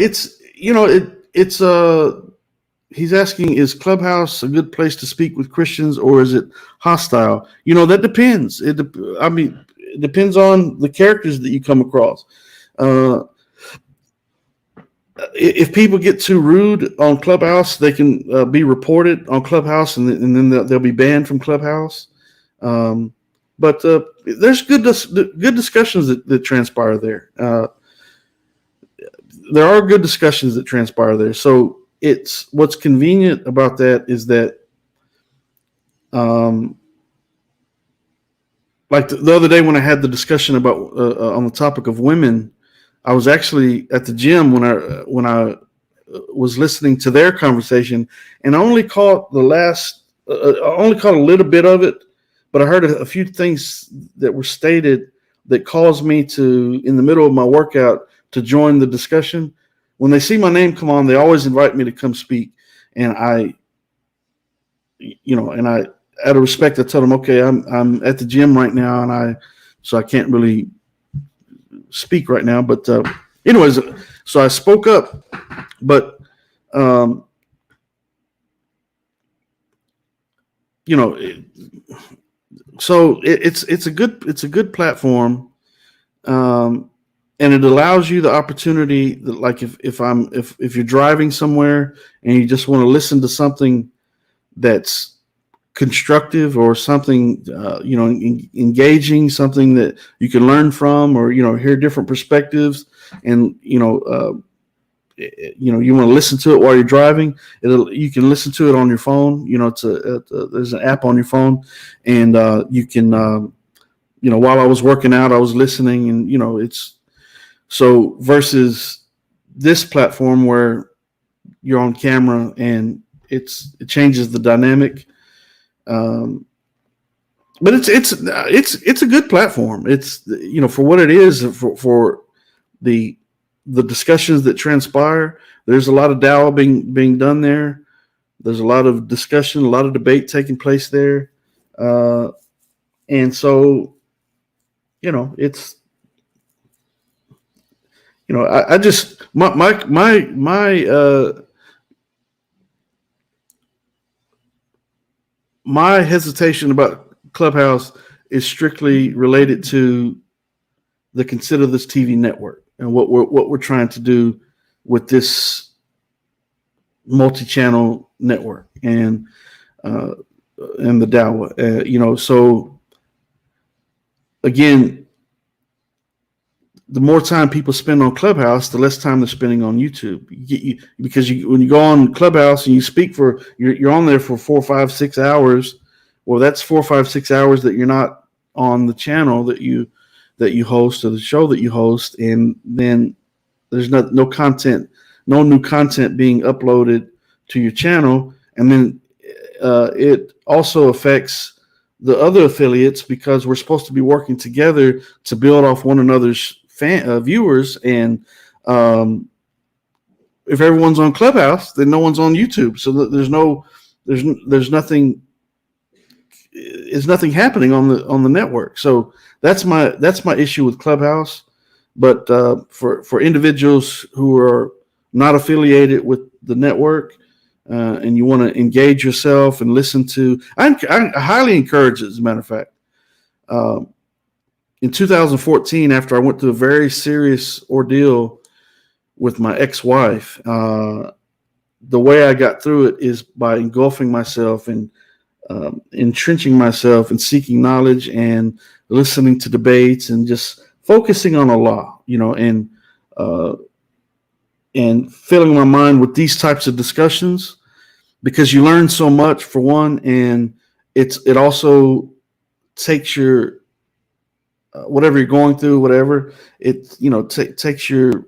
he's asking, is Clubhouse a good place to speak with Christians, or is it hostile? That depends. It depends on the characters that you come across. If people get too rude on Clubhouse, they can be reported on Clubhouse, and then they'll be banned from Clubhouse. But there's good discussions that transpire there. There are good discussions that transpire there. So it's what's convenient about that is that, like the other day when I had the discussion about on the topic of women, I was actually at the gym when I was listening to their conversation, and I only caught a little bit of it, but I heard a few things that were stated that caused me to, in the middle of my workout, to join the discussion. When they see my name come on, they always invite me to come speak. And I out of respect, I told them, okay, I'm at the gym right now, so I can't really speak right now. But anyways, so I spoke up, but so it's a good platform. And it allows you the opportunity that, like, if you're driving somewhere and you just want to listen to something that's constructive or something, engaging, something that you can learn from, or, hear different perspectives, and, you want to listen to it while you're driving, you can listen to it on your phone. There's an app on your phone, and you can, while I was working out, I was listening, and, it's, so versus this platform where you're on camera and it changes the dynamic. But it's a good platform. It's, for what it is, for the discussions that transpire. There's a lot of dawah being done there. There's a lot of discussion, a lot of debate taking place there. And so, it's, I just my hesitation about Clubhouse is strictly related to the Consider This TV network and what we're trying to do with this multi-channel network and the dawah. So again, the more time people spend on Clubhouse, the less time they're spending on YouTube. Because when you go on Clubhouse and you speak you're on there for 4, 5, 6 hours. Well, that's 4, 5, 6 hours that you're not on the channel that you host, or the show that you host, and then there's no content, no new content being uploaded to your channel, and then it also affects the other affiliates, because we're supposed to be working together to build off one another's viewers, and if everyone's on Clubhouse, then no one's on YouTube. So there's nothing. It's nothing happening on the network. So that's my issue with Clubhouse. But for individuals who are not affiliated with the network, and you want to engage yourself and listen to, I highly encourage it. As a matter of fact. In 2014, after I went through a very serious ordeal with my ex-wife, the way I got through it is by engulfing myself and entrenching myself and seeking knowledge and listening to debates and just focusing on Allah, uh, and filling my mind with these types of discussions, because you learn so much, for one, and it also takes your whatever you're going through, whatever it takes your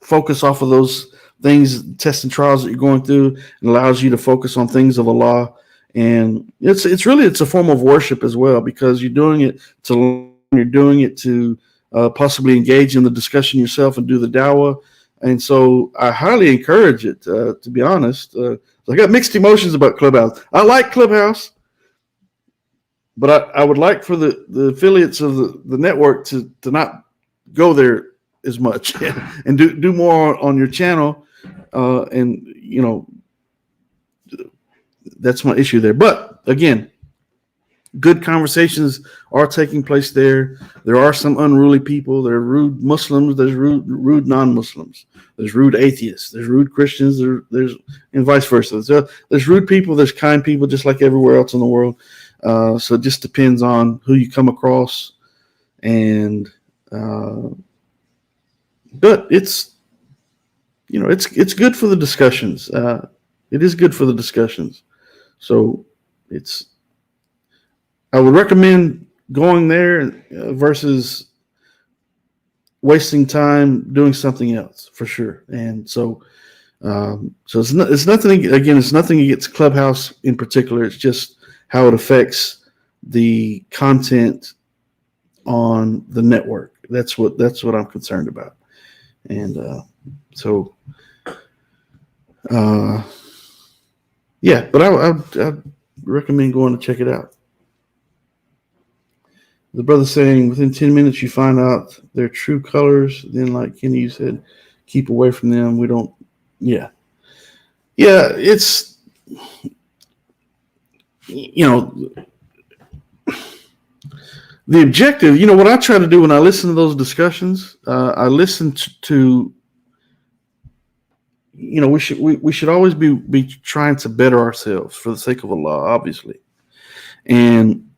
focus off of those things, tests and trials that you're going through, and allows you to focus on things of Allah. And it's a form of worship as well, because you're doing it to learn, you're doing it to possibly engage in the discussion yourself and do the dawah. And so I highly encourage it, to be honest. I got mixed emotions about Clubhouse. I like Clubhouse, but I would like for the affiliates of the network to not go there as much and do more on your channel. And that's my issue there. But again, good conversations are taking place there. There are some unruly people. There are rude Muslims. There's rude non-Muslims. There's rude atheists. There's rude Christians. There's and vice versa. So there's rude people. There's kind people, just like everywhere else in the world. So it just depends on who you come across. And but it's good for the discussions. It is good for the discussions. So I would recommend going there versus wasting time doing something else, for sure. And so it's nothing. Again, it's nothing against Clubhouse in particular. It's just how it affects the content on the network. That's what I'm concerned about. And yeah, but I recommend going to check it out. The brother saying within 10 minutes you find out their true colors. Then, like Kenny, you said, keep away from them. We don't. Yeah. It's the objective. What I try to do when I listen to those discussions, I listen to. We should always be trying to better ourselves for the sake of Allah, obviously. And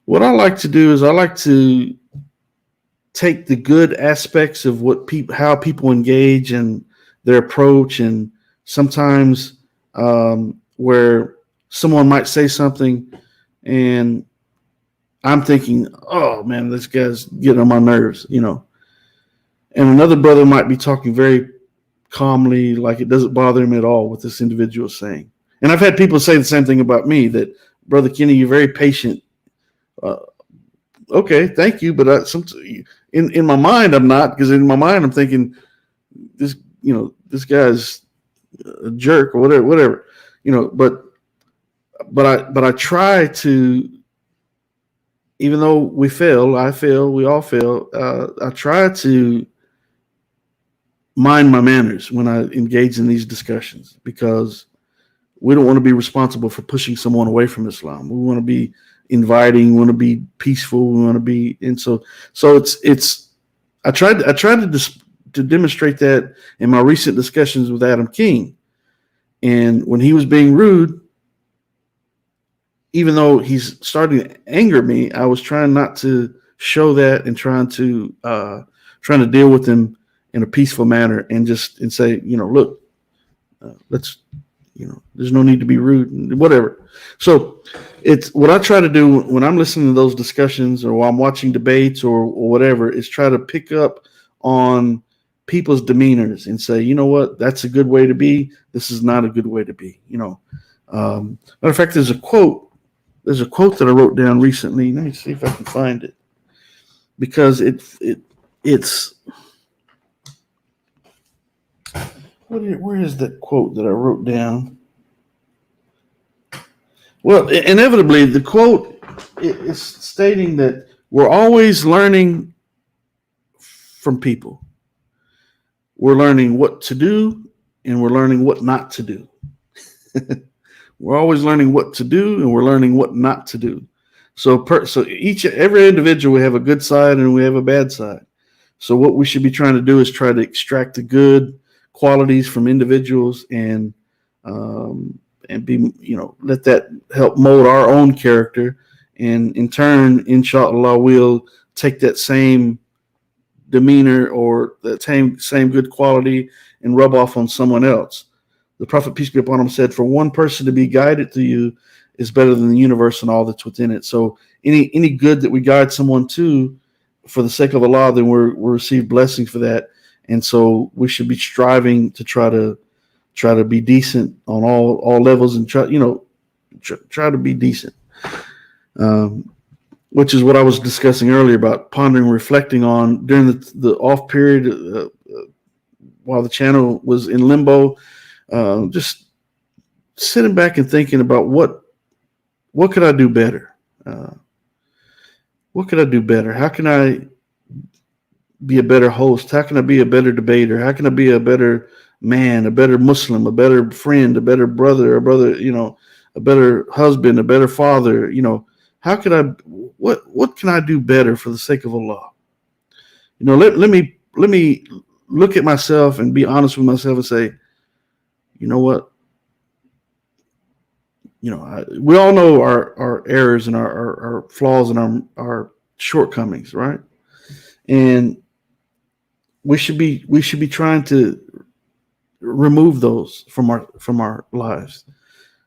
what I like to do is I like to take the good aspects of how people engage and their approach, and sometimes where someone might say something and I'm thinking, oh man, this guy's getting on my nerves, and another brother might be talking very calmly, like it doesn't bother him at all what this individual is saying. And I've had people say the same thing about me, that Brother Kenny, you're very patient. Okay, thank you, but in my mind I'm not, because in my mind I'm thinking this guy's a jerk or whatever, but I try to, even though we all fail, I try to mind my manners when I engage in these discussions, because we don't want to be responsible for pushing someone away from Islam. We want to be inviting, we want to be peaceful, we want to be, and so it's I tried to demonstrate that in my recent discussions with Adam King. And when he was being rude, even though he's starting to anger me, I was trying not to show that, and trying to deal with him in a peaceful manner, and say, look, let's, there's no need to be rude and whatever. So it's what I try to do when I'm listening to those discussions, or while I'm watching debates or whatever, is try to pick up on people's demeanors and say, you know what, that's a good way to be. This is not a good way to be. Matter of fact, there's a quote that I wrote down recently. Let me see if I can find it, because it's where is that quote that I wrote down? Well, inevitably, the quote is stating that we're always learning from people. We're learning what to do, and we're learning what not to do. We're always learning what to do, and we're learning what not to do. So every individual, we have a good side and we have a bad side. So what we should be trying to do is try to extract the good qualities from individuals, and and be, let that help mold our own character. And in turn, inshallah, we'll take that same demeanor or that same good quality and rub off on someone else. The Prophet, peace be upon him, said, for one person to be guided to you is better than the universe and all that's within it. So any good that we guide someone to for the sake of Allah, then we'll receive blessings for that. And so we should be striving to try to be decent on all levels and try to be decent. Which is what I was discussing earlier about pondering, reflecting on during the off period while the channel was in limbo, just sitting back and thinking about what could I do better? What could I do better? How can I be a better host? How can I be a better debater? How can I be a better man, a better Muslim, a better friend, a better brother, a better husband, a better father? How can I? What can I do better for the sake of Allah? Let me look at myself and be honest with myself and say, you know what? We all know our errors and our flaws and our shortcomings, right? And we should be trying to remove those from our lives.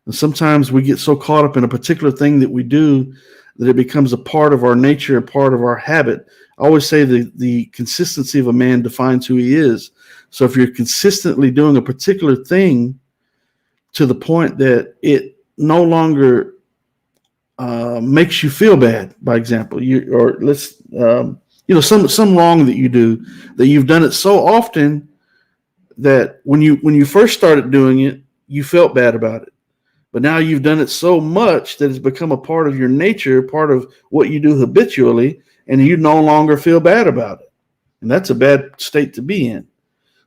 And sometimes we get so caught up in a particular thing that we do that it becomes a part of our nature, a part of our habit. I always say the consistency of a man defines who he is. So if you're consistently doing a particular thing to the point that it no longer makes you feel bad, by example, some wrong that you do, that you've done it so often that when you first started doing it, you felt bad about it. But now you've done it so much that it's become a part of your nature, part of what you do habitually, and you no longer feel bad about it. And that's a bad state to be in.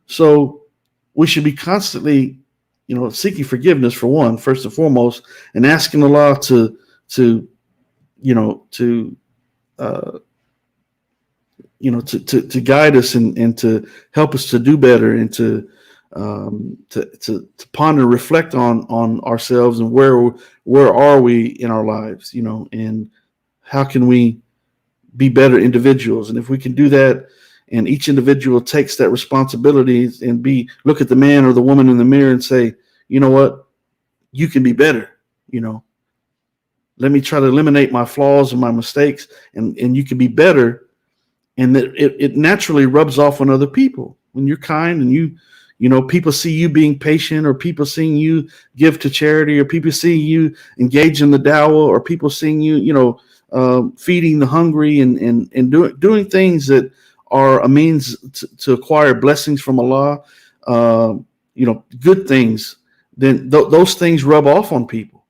So we should be constantly, seeking forgiveness for one, first and foremost, and asking Allah to guide us and to help us to do better and to ponder, reflect on ourselves and where are we in our lives, and how can we be better individuals. And if we can do that, and each individual takes that responsibility and look at the man or the woman in the mirror and say, you know what, you can be better. Let me try to eliminate my flaws and my mistakes, and you can be better. And that it naturally rubs off on other people when you're kind and people see you being patient, or people seeing you give to charity, or people seeing you engage in the dawah, or people seeing you, feeding the hungry and doing things that are a means to acquire blessings from Allah, good things. Then those things rub off on people.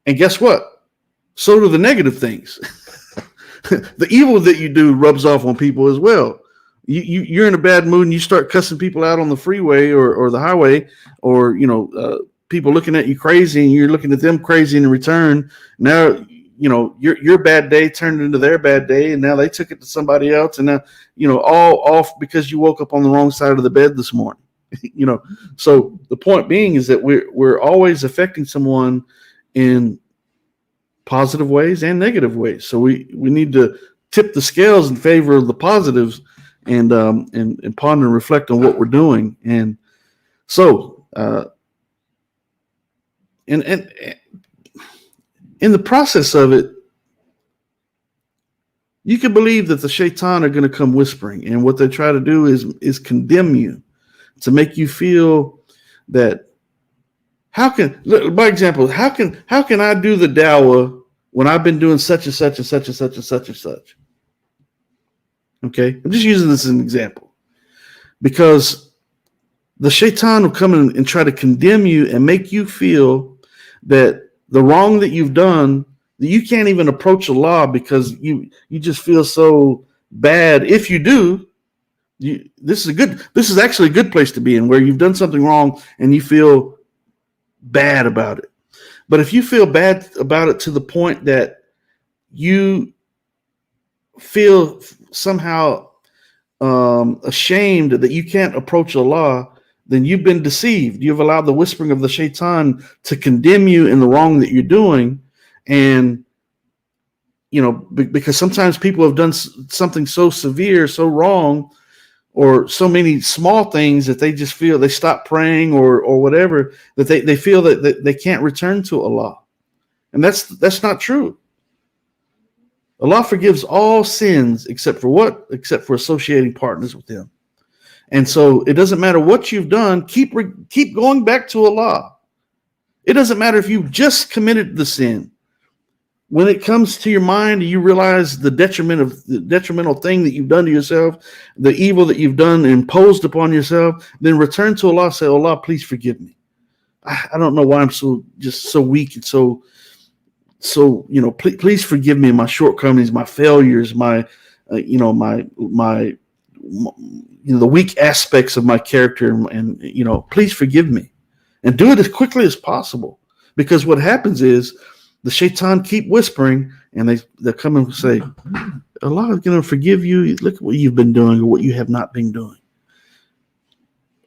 And guess what? So do the negative things. The evil that you do rubs off on people as well. You're in a bad mood and you start cussing people out on the freeway or the highway, or people looking at you crazy and you're looking at them crazy in return. Now your bad day turned into their bad day, and now they took it to somebody else, and now all off because you woke up on the wrong side of the bed this morning. So the point being is that we're always affecting someone in positive ways and negative ways. So we need to tip the scales in favor of the positives and ponder and reflect on what we're doing. And so and in the process of it, you can believe that the shaitan are going to come whispering, and what they try to do is condemn you, to make you feel that by example, how can I do the dawah when I've been doing such and such and such and such and such and such? Okay, I'm just using this as an example, because the shaitan will come in and try to condemn you and make you feel that the wrong that you've done, that you can't even approach Allah because you just feel so bad. If you do, this is actually a good place to be in, where you've done something wrong and you feel bad about it. But if you feel bad about it to the point that you feel somehow ashamed that you can't approach Allah, then you've been deceived. You've allowed the whispering of the shaitan to condemn you in the wrong that you're doing. And, because sometimes people have done something so severe, so wrong, or so many small things that they just feel they stop praying or whatever, that they feel that they can't return to Allah. And that's not true. Allah forgives all sins except for what? Except for associating partners with Him. And so it doesn't matter what you've done. Keep going back to Allah. It doesn't matter if you just committed the sin. When it comes to your mind and you realize the detrimental thing that you've done to yourself, the evil that you've done imposed upon yourself, then return to Allah. Say, Allah, please forgive me. I don't know why I'm so weak and so please forgive me my shortcomings, my failures, my the weak aspects of my character, and please forgive me, and do it as quickly as possible. Because what happens is the shaitan keep whispering, and they come and say, Allah is going to forgive you. Look at what you've been doing or what you have not been doing.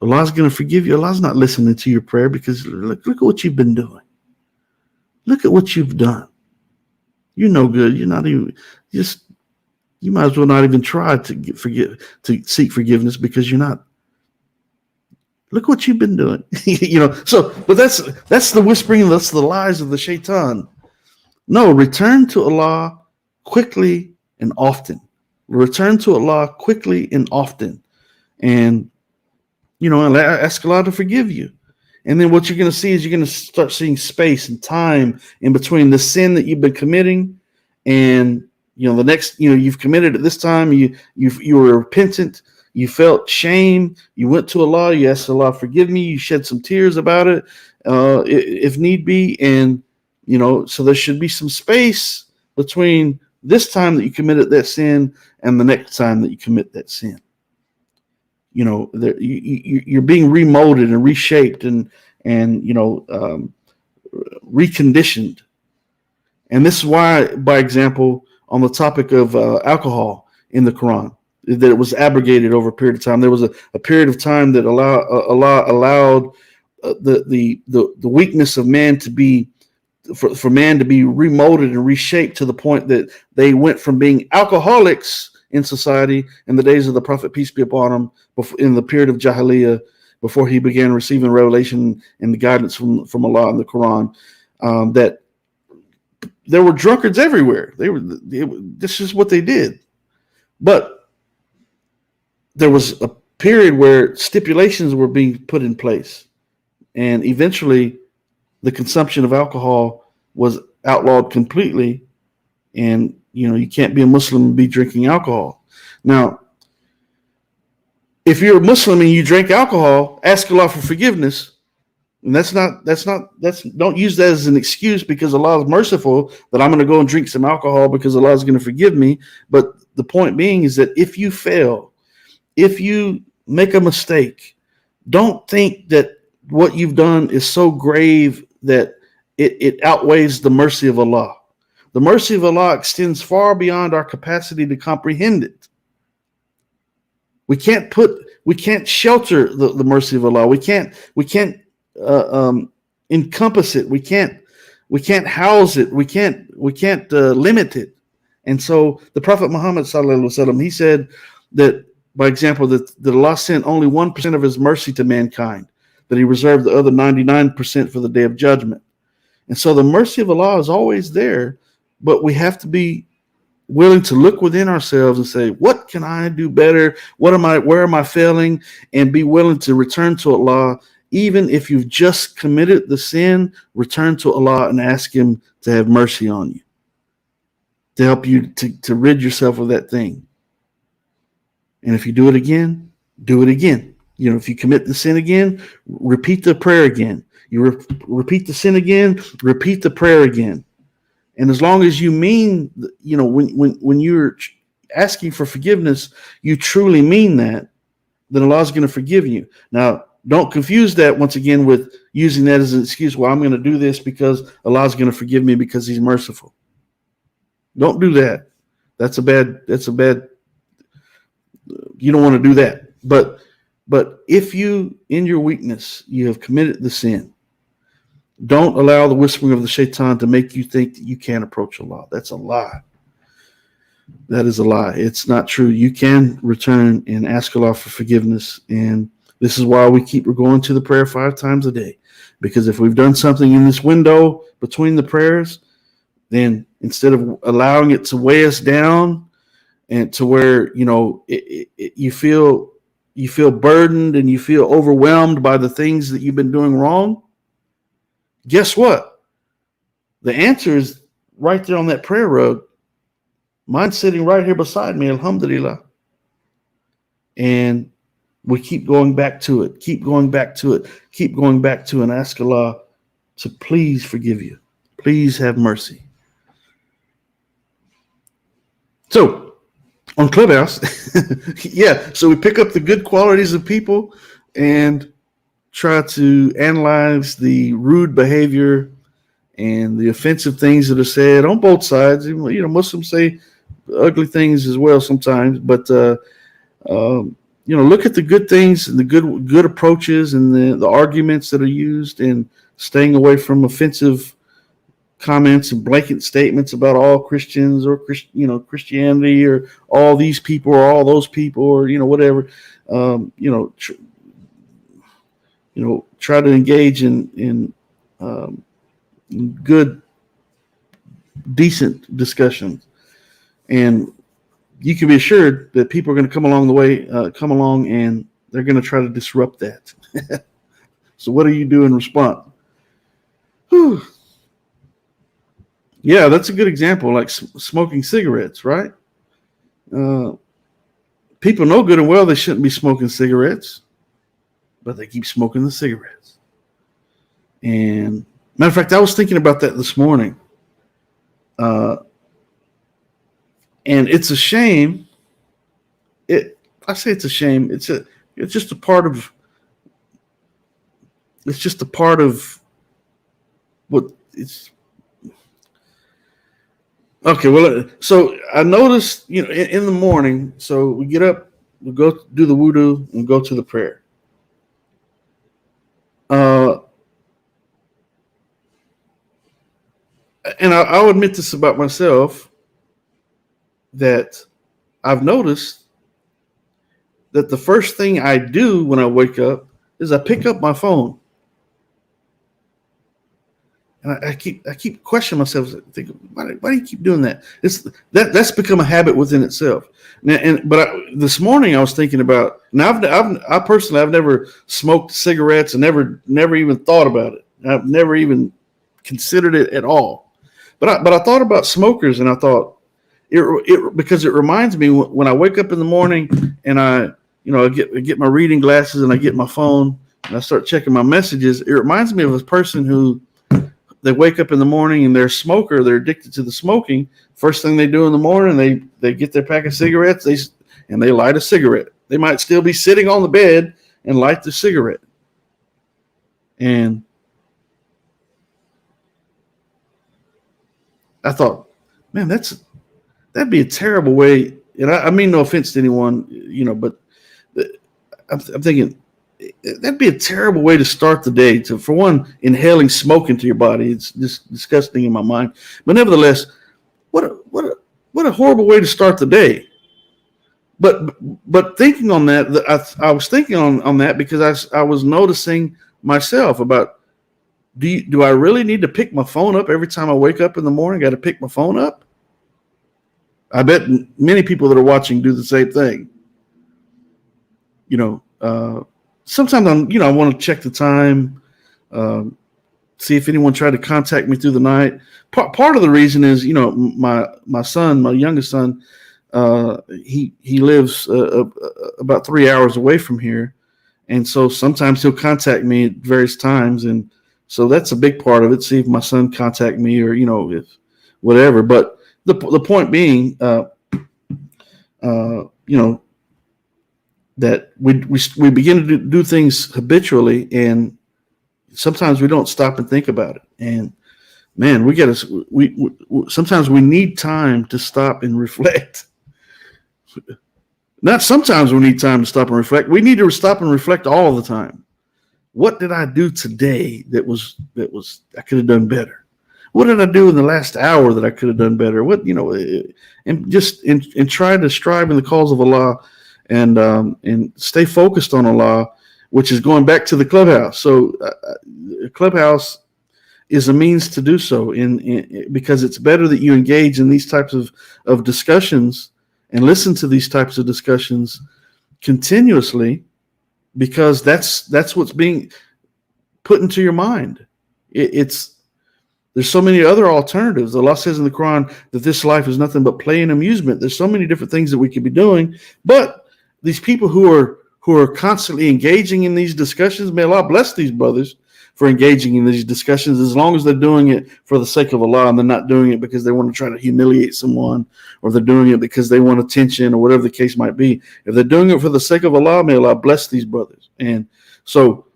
Allah's going to forgive you. Allah's not listening to your prayer because look at what you've been doing. Look at what you've done. You're no good. You're not even you might as well not even try to seek forgiveness because you're not. Look what you've been doing. But that's the whispering, that's the lies of the shaitan. No, return to Allah quickly and often. Return to Allah quickly and often. And ask Allah to forgive you. And then what you're going to see is you're going to start seeing space and time in between the sin that you've been committing and the next, you've committed at this time, you were repentant, you felt shame, you went to Allah, you asked Allah forgive me, you shed some tears about it, if need be, and so there should be some space between this time that you committed that sin and the next time that you commit that sin. You're being remolded and reshaped and reconditioned. And this is why, by example, on the topic of alcohol in the Quran, that it was abrogated over a period of time. There was a period of time that Allah allowed the weakness of man to be for man to be remolded and reshaped to the point that they went from being alcoholics in society in the days of the Prophet, peace be upon him, in the period of Jahiliyyah, before he began receiving revelation and the guidance from Allah in the Quran, that there were drunkards everywhere. This is what they did. But there was a period where stipulations were being put in place, and eventually the consumption of alcohol was outlawed completely. And you can't be a Muslim and be drinking alcohol. Now, if you're a Muslim and you drink alcohol, ask Allah for forgiveness. And don't use that as an excuse because Allah is merciful that I'm going to go and drink some alcohol because Allah is going to forgive me. But the point being is that if you fail, if you make a mistake, don't think that what you've done is so grave that it outweighs the mercy of Allah. The mercy of Allah extends far beyond our capacity to comprehend it. We can't shelter the mercy of Allah. We can't encompass it. We can't house it. We can't limit it. And so the Prophet Muhammad sallallahu alaihi wasallam, he said that, by example, that Allah sent only 1% of His mercy to mankind, that He reserved the other 99% for the Day of Judgment. And so the mercy of Allah is always there, but we have to be willing to look within ourselves and say, what can I do better? Where am I failing? And be willing to return to Allah. Even if you've just committed the sin, return to Allah and ask Him to have mercy on you, to help you to rid yourself of that thing. And if you do it again, do it again. If you commit the sin again, repeat the prayer again. You repeat the sin again, repeat the prayer again. And as long as you mean, when you're asking for forgiveness, you truly mean that, then Allah is going to forgive you. Now, don't confuse that once again with using that as an excuse. Well, I'm going to do this because Allah is going to forgive me because He's merciful. Don't do that. That's a bad. You don't want to do that. But But if you, in your weakness, you have committed the sin, don't allow the whispering of the shaitan to make you think that you can't approach Allah. That's a lie. That is a lie. It's not true. You can return and ask Allah for forgiveness. And this is why we keep going to the prayer 5 times a day. Because if we've done something in this window between the prayers, then instead of allowing it to weigh us down and to where, you feel burdened and you feel overwhelmed by the things that you've been doing wrong, guess what? The answer is right there on that prayer rug. Mine's sitting right here beside me, alhamdulillah. And we keep going back to it, keep going back to it, keep going back to it, and ask Allah to please forgive you. Please have mercy. So, on Clubhouse, so we pick up the good qualities of people and try to analyze the rude behavior and the offensive things that are said on both sides. Muslims say ugly things as well sometimes, but look at the good things and the good approaches and the arguments that are used, and staying away from offensive comments and blanket statements about all Christians or Christianity or all these people or all those people or whatever. Try to engage in good, decent discussions, and you can be assured that people are going to come along and they're going to try to disrupt that. So what do you do in response? Whew. Yeah, that's a good example, like smoking cigarettes, right? People know good and well they shouldn't be smoking cigarettes, but they keep smoking the cigarettes. And matter of fact, I was thinking about that this morning. And it's a shame. I say it's a shame. It's just a part of what it's. Okay, well, so I noticed, in the morning, so we get up, we go do the wudu and go to the prayer. And I'll admit this about myself, that I've noticed that the first thing I do when I wake up is I pick up my phone. And I keep questioning myself, thinking, why do you keep doing that? That's become a habit within itself. But this morning I was thinking about. Now I personally I've never smoked cigarettes and never even thought about it. I've never even considered it at all. But I thought about smokers, and I thought because it reminds me when I wake up in the morning and I get my reading glasses and I get my phone and I start checking my messages. It reminds me of a person who. They wake up in the morning and they're a smoker. They're addicted to the smoking. First thing they do in the morning, they get their pack of cigarettes. They light a cigarette. They might still be sitting on the bed and light the cigarette. And I thought, man, that'd be a terrible way. And I mean no offense to anyone, but I'm thinking. That'd be a terrible way to start the day. For one, inhaling smoke into your body, it's just disgusting in my mind. But nevertheless, what a horrible way to start the day. But thinking on that, I was thinking on that because I was noticing myself about do I really need to pick my phone up every time I wake up in the morning? Got to pick my phone up? I bet many people that are watching do the same thing. Sometimes I want to check the time, see if anyone tried to contact me through the night. Part of the reason is, my son, my youngest son, he lives about 3 hours away from here, and so sometimes he'll contact me at various times, and so that's a big part of it. See if my son contact me or if whatever. But the point being, that we begin to do things habitually, and sometimes we don't stop and think about it. And man, we sometimes we need time to stop and reflect. Not sometimes we need time to stop and reflect. We need to stop and reflect all the time. What did I do today that was I could have done better? What did I do in the last hour that I could have done better? What, and just and try to strive in the cause of Allah and stay focused on Allah, which is going back to the clubhouse. So clubhouse is a means to do so because it's better that you engage in these types of discussions and listen to these types of discussions continuously, because that's what's being put into your mind. There's so many other alternatives. Allah says in the Quran that this life is nothing but play and amusement. There's so many different things that we could be doing, but these people who are constantly engaging in these discussions, may Allah bless these brothers for engaging in these discussions, as long as they're doing it for the sake of Allah and they're not doing it because they want to try to humiliate someone, or they're doing it because they want attention, or whatever the case might be. If they're doing it for the sake of Allah, may Allah bless these brothers. And so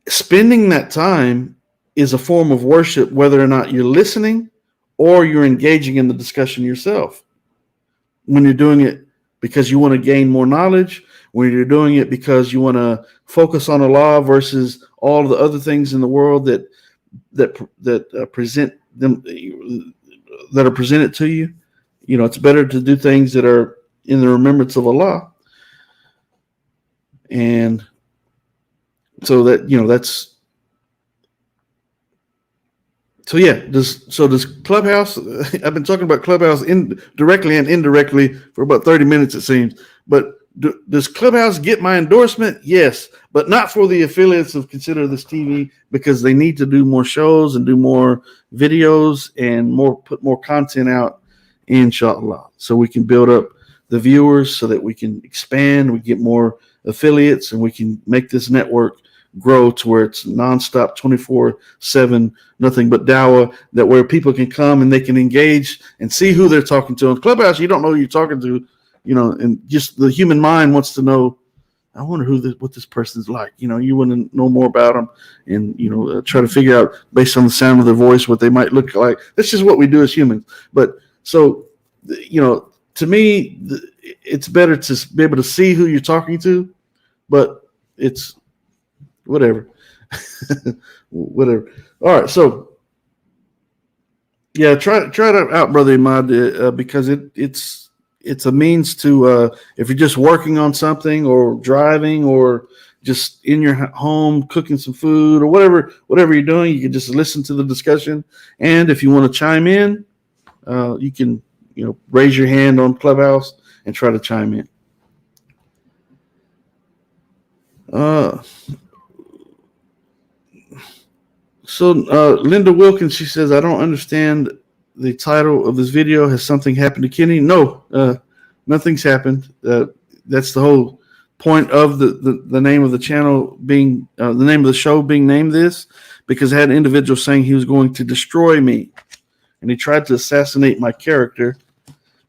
spending that time is a form of worship, whether or not you're listening or you're engaging in the discussion yourself. When you're doing it because you want to gain more knowledge, when you're doing it because you want to focus on Allah versus all the other things in the world that present them, that are presented to you, it's better to do things that are in the remembrance of Allah. And so that, that's. So yeah, does Clubhouse? I've been talking about Clubhouse directly and indirectly for about 30 minutes, it seems. But does Clubhouse get my endorsement? Yes, but not for the affiliates of Consider This TV, because they need to do more shows and do more videos and put more content out, inshallah, so we can build up the viewers, so that we can expand, we get more affiliates, and we can make this network grow to where it's nonstop, 24/7, nothing but dawah, that where people can come and they can engage and see who they're talking to. In Clubhouse, you don't know who you're talking to, and just the human mind wants to know, I wonder what this person's like. You want to know more about them, and try to figure out based on the sound of their voice what they might look like. That's just what we do as humans. But so, to me, it's better to be able to see who you're talking to, but it's whatever. Whatever. All right, so yeah, try it out, brother Imad, because it's a means to if you're just working on something, or driving, or just in your home cooking some food, or whatever you're doing, you can just listen to the discussion. And if you want to chime in, you can raise your hand on Clubhouse and try to chime in. So Linda Wilkins, she says, I don't understand the title of this video. Has something happened to Kenny? No, nothing's happened. That's the whole point of the name of the channel being, the name of the show being named this, because I had an individual saying he was going to destroy me. And he tried to assassinate my character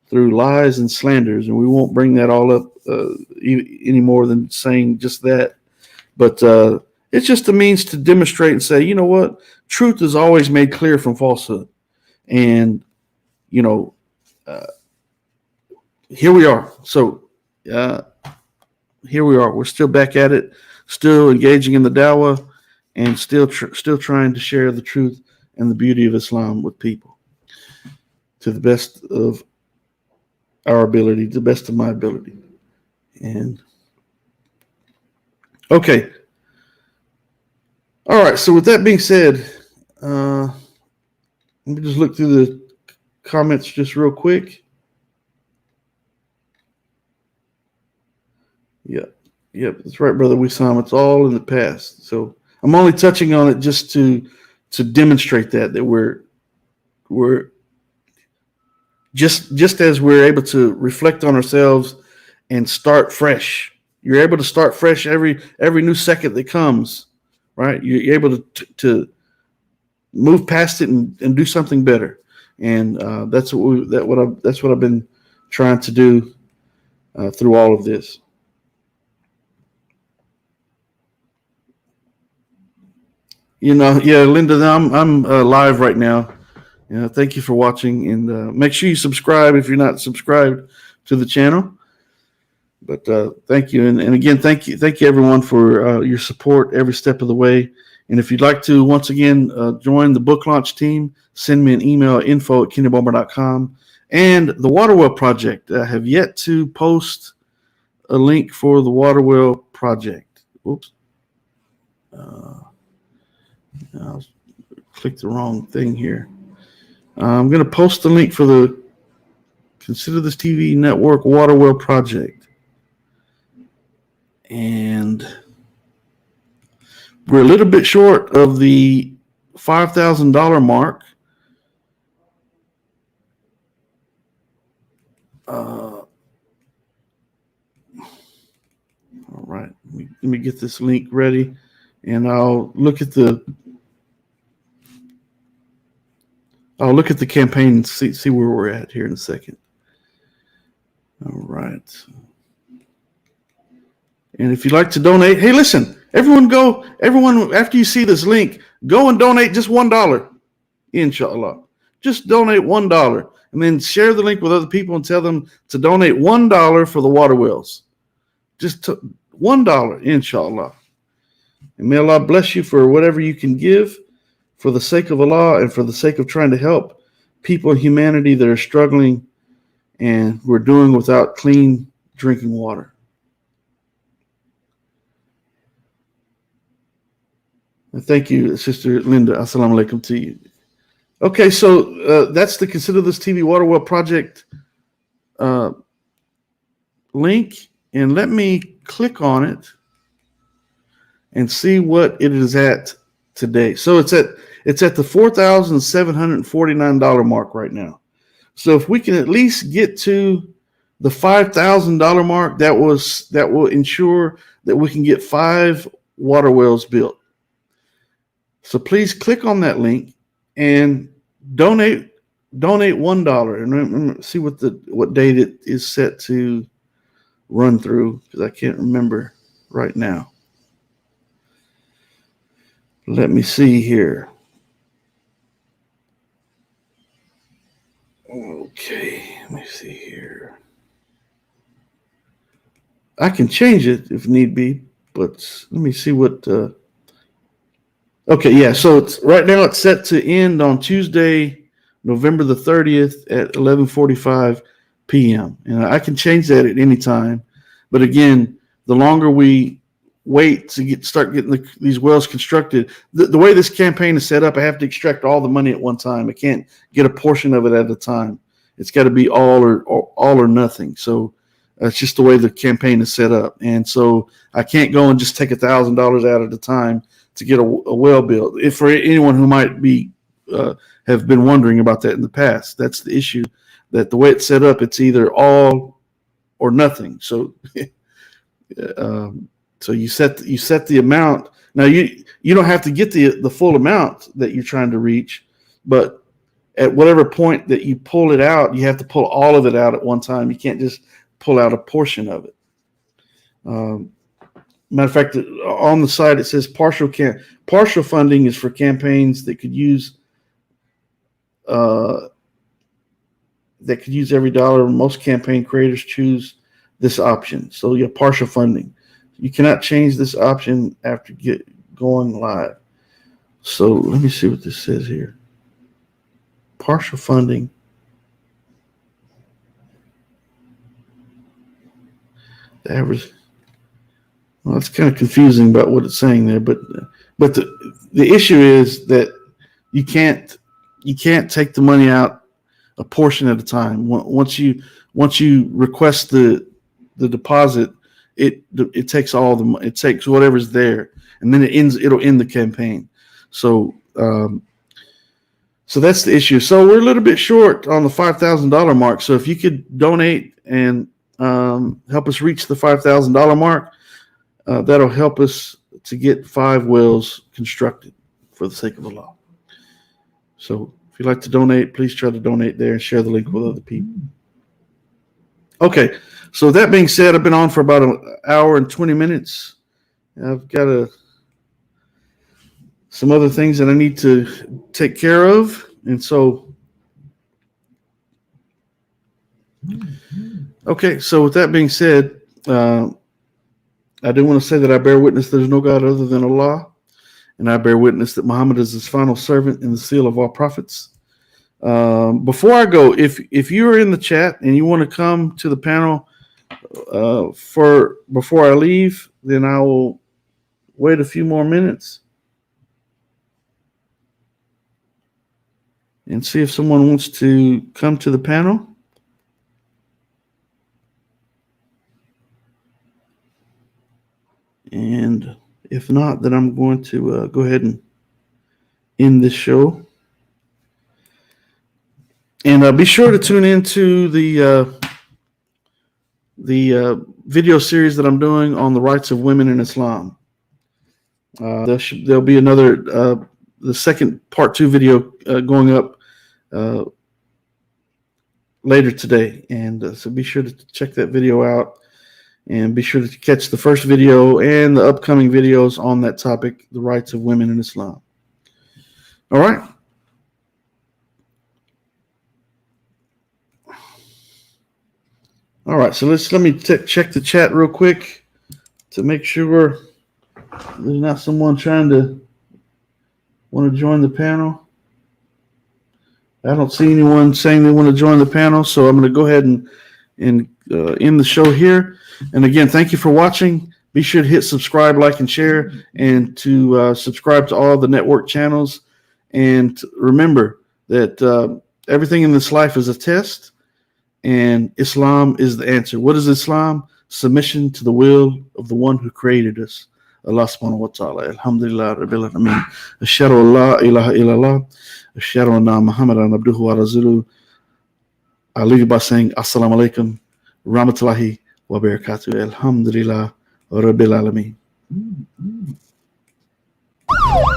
through lies and slanders. And we won't bring that all up any more than saying just that. But it's just a means to demonstrate and say, you know what? Truth is always made clear from falsehood. And, here we are. So here we are. We're still back at it, still engaging in the dawah, and still trying to share the truth and the beauty of Islam with people to the best of our ability, to the best of my ability. And okay. All right. So with that being said, let me just look through the comments just real quick. Yep, that's right, brother Wissam. It's all in the past. So I'm only touching on it just to demonstrate that we're just as we're able to reflect on ourselves and start fresh. You're able to start fresh every new second that comes, right? You're able to move past it and do something better. And that's what I've been trying to do through all of this. Linda, I'm live right now. Thank you for watching, and make sure you subscribe if you're not subscribed to the channel. But thank you, and again, thank you everyone for your support every step of the way. And if you'd like to once again join the book launch team, send me an email at info@kennybomer.com. And the Waterwell Project, I have yet to post a link for the Waterwell Project. Oops. I clicked the wrong thing here. I'm going to post the link for the Consider This TV Network Waterwell Project. And we're a little bit short of the $5,000 mark. All right, let me get this link ready, and I'll look at the campaign and see where we're at here in a second. All right. And if you'd like to donate, hey, listen, everyone, after you see this link, go and donate just $1, inshallah. Just donate $1, and then share the link with other people and tell them to donate $1 for the water wells. Just $1, inshallah. And may Allah bless you for whatever you can give for the sake of Allah and for the sake of trying to help people in humanity that are struggling and we're doing without clean drinking water. And thank you, Sister Linda. Assalamu alaikum to you. Okay, so that's the Consider This TV Waterwell Project link. And let me click on it and see what it is at today. So it's at the $4,749 mark right now. So if we can at least get to the $5,000 mark, that will ensure that we can get 5 water wells built. So please click on that link and donate $1, and see what date it is set to run through, because I can't remember right now. Let me see here. Okay, let me see here. I can change it if need be, but let me see what. Okay, yeah. So right now it's set to end on Tuesday, November the 30th at 11:45 p.m. And I can change that at any time. But again, the longer we wait to start getting these wells constructed, the way this campaign is set up, I have to extract all the money at one time. I can't get a portion of it at a time. It's got to be all or nothing. So that's just the way the campaign is set up. And so I can't go and just take $1,000 out at a time to get a well built. If for anyone who might be have been wondering about that in the past, that's the issue. That the way it's set up, it's either all or nothing. So, so you set the amount. Now you don't have to get the full amount that you're trying to reach, but at whatever point that you pull it out, you have to pull all of it out at one time. You can't just pull out a portion of it. Matter of fact, on the side it says partial funding is for campaigns that could use every dollar. Most campaign creators choose this option. So you have partial funding. You cannot change this option after going live. So let me see what this says here. Partial funding. The average. Well, it's kind of confusing about what it's saying there, but the issue is that you can't take the money out a portion at a time. Once you request the deposit, it takes all the money. It takes whatever's there, and then it'll end the campaign. So that's the issue. So we're a little bit short on the $5,000 mark. So if you could donate and help us reach the $5,000 mark, that'll help us to get 5 wells constructed for the sake of Allah. So if you'd like to donate, please try to donate there and share the link with other people. Okay, so that being said, I've been on for about an hour and 20 minutes. I've got some other things that I need to take care of. And so, okay, so with that being said, Uh, I do want to say that I bear witness there's no God other than Allah, and I bear witness that Muhammad is his final servant and the seal of all prophets. Before I go, if you're in the chat and you want to come to the panel for before I leave, then I will wait a few more minutes and see if someone wants to come to the panel. And if not, then I'm going to go ahead and end this show. And be sure to tune into the video series that I'm doing on the rights of women in Islam. There'll be another, the second part 2 video going up later today. And so be sure to check that video out. And be sure to catch the first video and the upcoming videos on that topic, the rights of women in Islam. All right. All right, so let me check the chat real quick to make sure there's not someone trying to want to join the panel. I don't see anyone saying they want to join the panel, so I'm going to go ahead and end the show here. And again, thank you for watching. Be sure to hit subscribe, like, and share, and to subscribe to all the network channels. And remember that everything in this life is a test, and Islam is the answer. What is Islam? Submission to the will of the one who created us, Allah subhanahu wa ta'ala. Alhamdulillah rabbil alameen. Ashhadu an la ilaha illallah. Ashhadu anna Muhammadan abduhu wa rasuluhu. I'll leave you by saying assalamu alaikum rahmatullahi wa barakatuh. Alhamdulillah rabbil alameen.